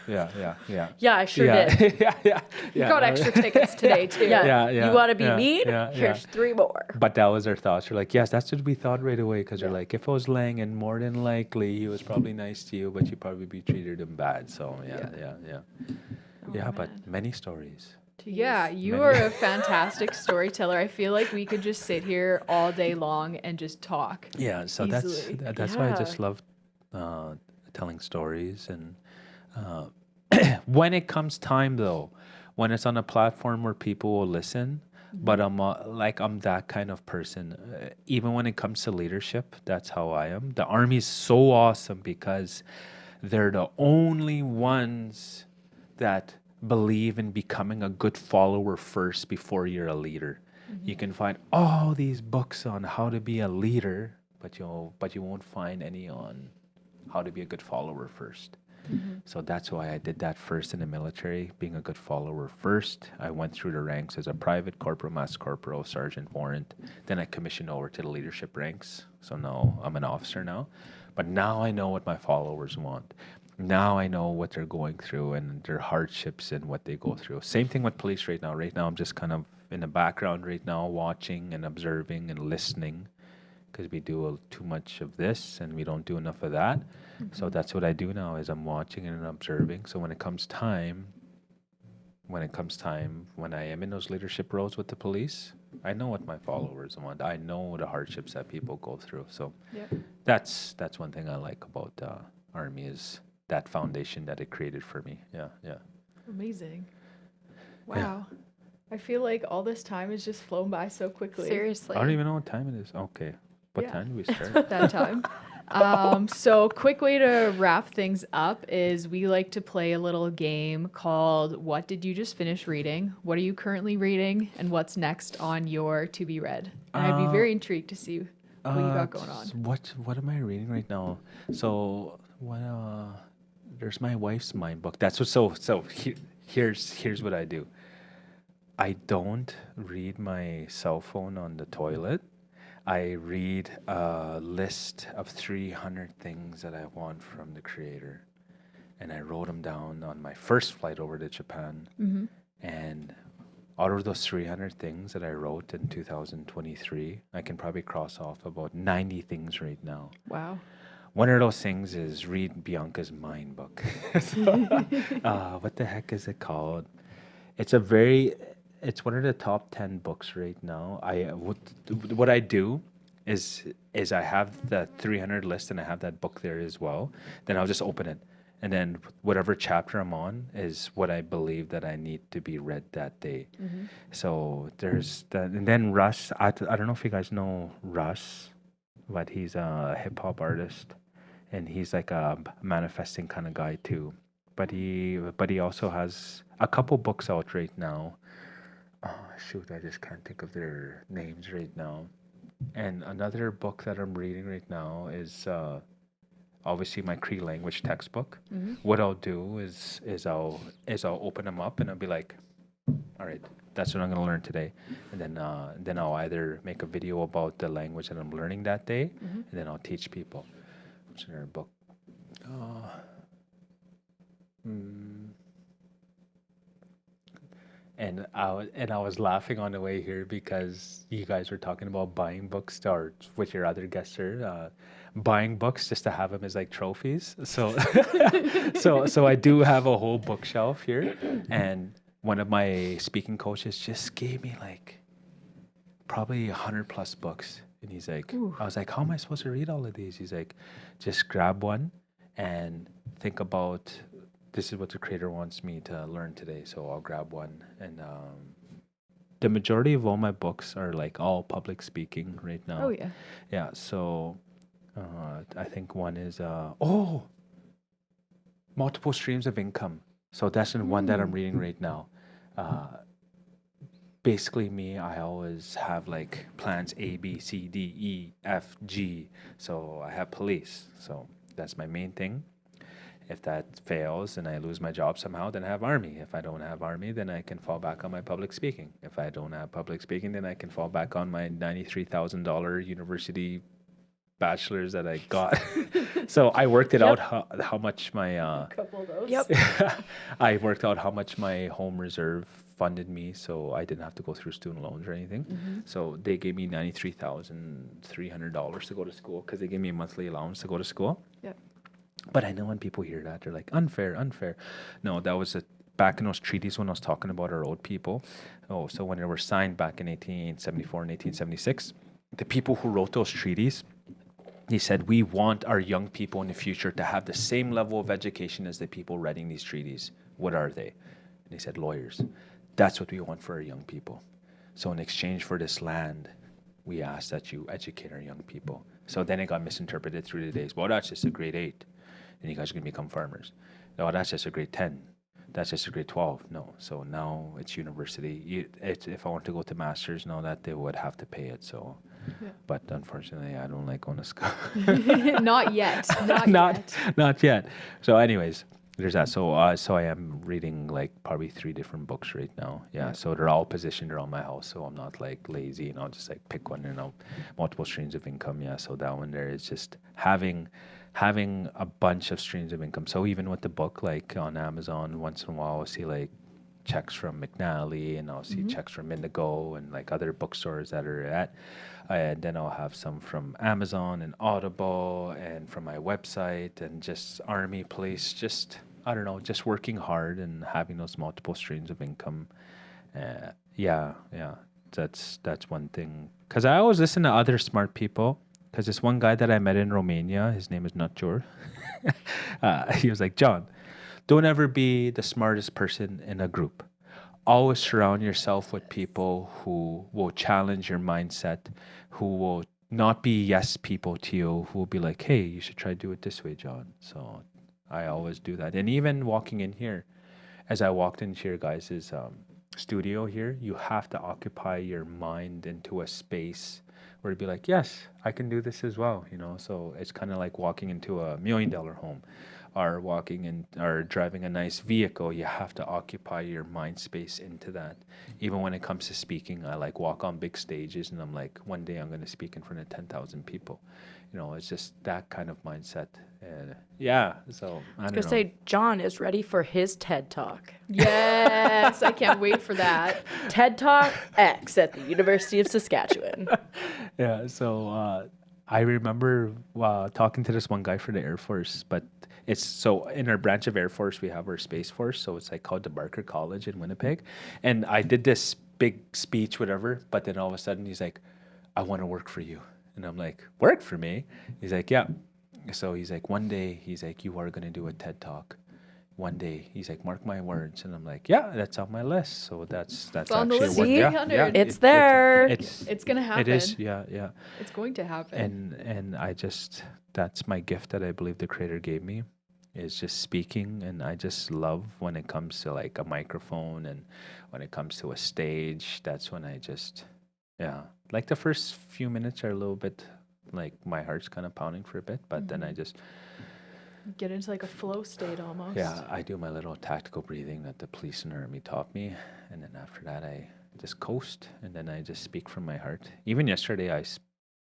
Yeah. Yeah, I sure did. Yeah. You got extra tickets today too. Yeah. You want to be mean? Here's 3 more. But that was their thoughts. They're like, yes, that's what we thought right away. Because they're like, if it was Langan, more than likely he was probably nice to you, but you probably treated him bad. So yeah. But many stories. Yeah, you are a fantastic storyteller. I feel like we could just sit here all day long and just talk. Yeah, so easily. that's why I just love telling stories. And when it comes time, though, when it's on a platform where people will listen, but I'm that kind of person. Even when it comes to leadership, that's how I am. The Army is so awesome because they're the only ones that believe in becoming a good follower first before you're a leader. Mm-hmm. You can find all these books on how to be a leader, but you won't find any on how to be a good follower first. So that's why I did that first in the military, being a good follower first. I went through the ranks as a private, corporal, master corporal, sergeant, warrant. Then I commissioned over to the leadership ranks. So now I'm an officer now. But now I know what my followers want. Now I know what they're going through and their hardships and what they go through. Same thing with police right now. Right now I'm just kind of in the background right now, watching and observing and listening, because we do too much of this and we don't do enough of that. So that's what I do now, is I'm watching and observing. So when it comes time, when I am in those leadership roles with the police, I know what my followers want. I know the hardships that people go through. So that's one thing I like about Army, is that foundation that it created for me. Yeah. Amazing. Wow. Yeah. I feel like all this time has just flown by so quickly. Seriously. I don't even know what time it is. Okay. What time do we start? That time. So quick way to wrap things up is we like to play a little game called What Did You Just Finish Reading? What are you currently reading? And what's next on your to be read? And I'd be very intrigued to see what you got going on. What am I reading right now? So there's my wife's mind book. That's what. Here's what I do. I don't read my cell phone on the toilet. I read a list of 300 things that I want from the creator. And I wrote them down on my first flight over to Japan. And out of those 300 things that I wrote in 2023, I can probably cross off about 90 things right now. Wow. One of those things is read Bianca's mind book. What the heck is it called? It's one of the top 10 books right now. What I do is I have the 300 list and I have that book there as well. Then I'll just open it. And then whatever chapter I'm on is what I believe that I need to be read that day. So there's that. And then Russ, I don't know if you guys know Russ, but he's a hip hop artist. And he's like a manifesting kind of guy too. But he also has a couple books out right now. Oh, shoot, I just can't think of their names right now. And another book that I'm reading right now is obviously my Cree language textbook. What I'll do is I'll open them up and I'll be like, all right, that's what I'm going to learn today. And then I'll either make a video about the language that I'm learning that day, and then I'll teach people. What's another book? And I was laughing on the way here because you guys were talking about buying books, or with your other guests here, buying books just to have them as like trophies. So so I do have a whole bookshelf here, and one of my speaking coaches just gave me like probably 100+ books, and he's like, I was like, how am I supposed to read all of these? He's like, just grab one and think about, this is what the creator wants me to learn today, so I'll grab one. And the majority of all my books are like all public speaking right now. Oh yeah. Yeah. So I think one is multiple streams of income. So that's the one that I'm reading right now. Basically, I always have like plans A, B, C, D, E, F, G. So I have police. So that's my main thing. If that fails and I lose my job somehow, then I have Army. If I don't have Army, then I can fall back on my public speaking. If I don't have public speaking, then I can fall back on my $93,000 university bachelor's that I got. So I worked it out how much my couple of those. I worked out how much my home reserve funded me, so I didn't have to go through student loans or anything. So they gave me $93,300 to go to school because they gave me a monthly allowance to go to school. But I know when people hear that, they're like, unfair. No, that was back in those treaties when I was talking about our old people. So when they were signed back in 1874 and 1876, the people who wrote those treaties, they said, we want our young people in the future to have the same level of education as the people writing these treaties. What are they? And they said, lawyers. That's what we want for our young people. So in exchange for this land, we ask that you educate our young people. So then it got misinterpreted through the days. Well, that's just a grade 8. And you guys are going to become farmers. No, that's just a grade 10. That's just a grade 12. No. So now it's university. If I want to go to master's, no, that they would have to pay it. So But unfortunately, I don't like going to school. Not yet. Not yet. So anyways, there's that. So I am reading like probably 3 different books right now. Yeah. So they're all positioned around my house. So I'm not like lazy and I'll just like pick one, multiple streams of income. Yeah. So that one there is just having a bunch of streams of income. So even with the book, like on Amazon, once in a while I'll see like checks from McNally and I'll see checks from Indigo and like other bookstores that are at. And then I'll have some from Amazon and Audible and from my website and just Army, police, just, I don't know, just working hard and having those multiple streams of income. Yeah, that's one thing. Because I always listen to other smart people. Because this one guy that I met in Romania, his name is Nutjor. He was like, John, don't ever be the smartest person in a group. Always surround yourself with people who will challenge your mindset, who will not be yes people to you, who will be like, hey, you should try to do it this way, John. So I always do that. And even walking in here, as I walked into your guys' studio here, you have to occupy your mind into a space where to be like, yes, I can do this as well, So it's kind of like walking into $1 million home. Or or driving a nice vehicle, you have to occupy your mind space into that. Even when it comes to speaking, I like walk on big stages and I'm like, one day I'm going to speak in front of 10,000 people. It's just that kind of mindset. So I was going to say, John is ready for his TED Talk. Yes, I can't wait for that. TED Talk X at the University of Saskatchewan. Yeah, so I remember talking to this one guy for the Air Force, but it's so in our branch of Air Force, we have our Space Force. So it's like called the Barker College in Winnipeg. And I did this big speech, whatever. But then all of a sudden he's like, I want to work for you. And I'm like, work for me? He's like, yeah. So he's like, one day, he's like, you are going to do a TED Talk. One day, he's like, mark my words. And I'm like, yeah, that's on my list. So that's on the actually list. Yeah, it's there. It's going to happen. It is, yeah. It's going to happen. And I just, that's my gift that I believe the Creator gave me, is just speaking. And I just love when it comes to like a microphone and when it comes to a stage. That's when I just, like the first few minutes are a little bit like my heart's kind of pounding for a bit, but then I just get into like a flow state almost. Yeah, I do my little tactical breathing that the police and army taught me, and then after that I just coast, and then I just speak from my heart. Even yesterday I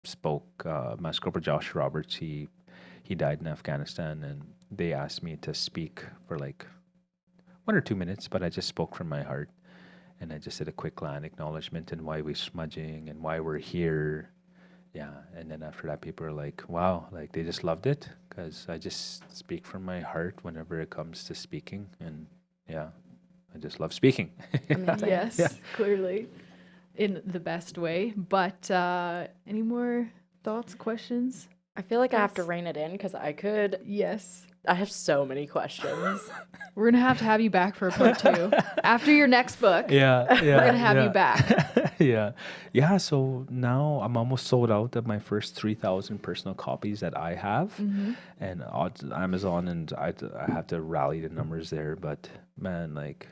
spoke, Master Corporal Josh Roberts, he died in Afghanistan, and they asked me to speak for like 1 or 2 minutes, but I just spoke from my heart, and I just did a quick land acknowledgement and why we're smudging and why we're here. Yeah, and then after that, people are like, wow, like they just loved it because I just speak from my heart whenever it comes to speaking. And I just love speaking. Yes, clearly in the best way. But any more thoughts, questions? I feel like I have to rein it in because Yes. I have so many questions. We're going to have you back for a part 2. After your next book, we're going to have you back. Yeah, so now I'm almost sold out of my first 3,000 personal copies that I have. And on Amazon, and I have to rally the numbers there. But man, like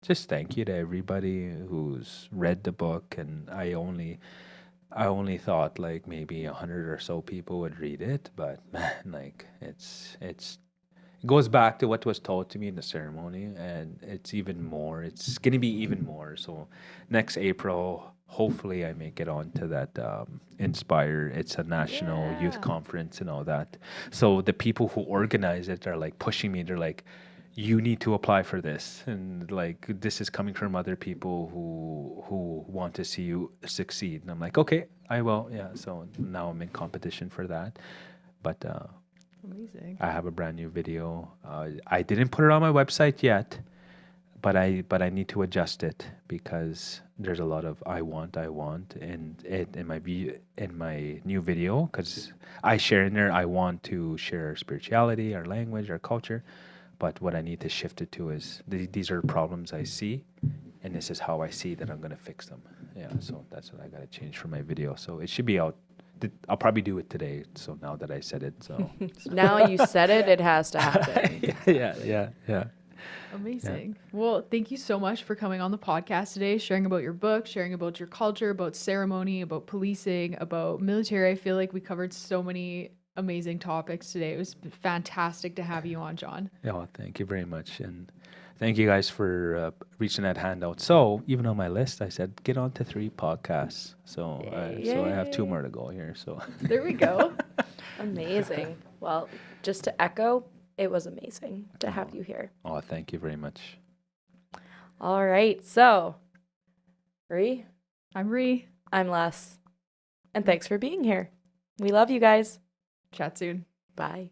just thank you to everybody who's read the book. And I only thought like maybe 100 or so people would read it, but man, like it goes back to what was told to me in the ceremony, and it's even more. It's gonna be even more. So next April, hopefully, I make it on to that Inspire. It's a national youth conference and all that. So the people who organize it are like pushing me. They're like, you need to apply for this, and like this is coming from other people who want to see you succeed. And I'm like, okay, I will. Yeah. So now I'm in competition for that, but amazing. I have a brand new video. I didn't put it on my website yet, but I need to adjust it because there's a lot of I want in my new video, because I share in there I want to share our spirituality, our language, our culture. But what I need to shift it to is these are problems I see, and this is how I see that I'm going to fix them. Yeah, so that's what I got to change for my video. So it should be out. I'll probably do it today. So now that I said it, so now you said it, it has to happen. Yeah. Amazing. Yeah. Well, thank you so much for coming on the podcast today, sharing about your book, sharing about your culture, about ceremony, about policing, about military. I feel like we covered so many amazing topics today. It was fantastic to have you on, John. Yeah, well, thank you very much. And thank you guys for reaching that hand out. So even on my list, I said, get on to 3 podcasts. So so I have 2 more to go here. So there we go. Amazing. Well, just to echo, it was amazing to have you here. Oh, thank you very much. All right. So, Ree? I'm Ree. I'm Les. And thanks for being here. We love you guys. Chat soon. Bye.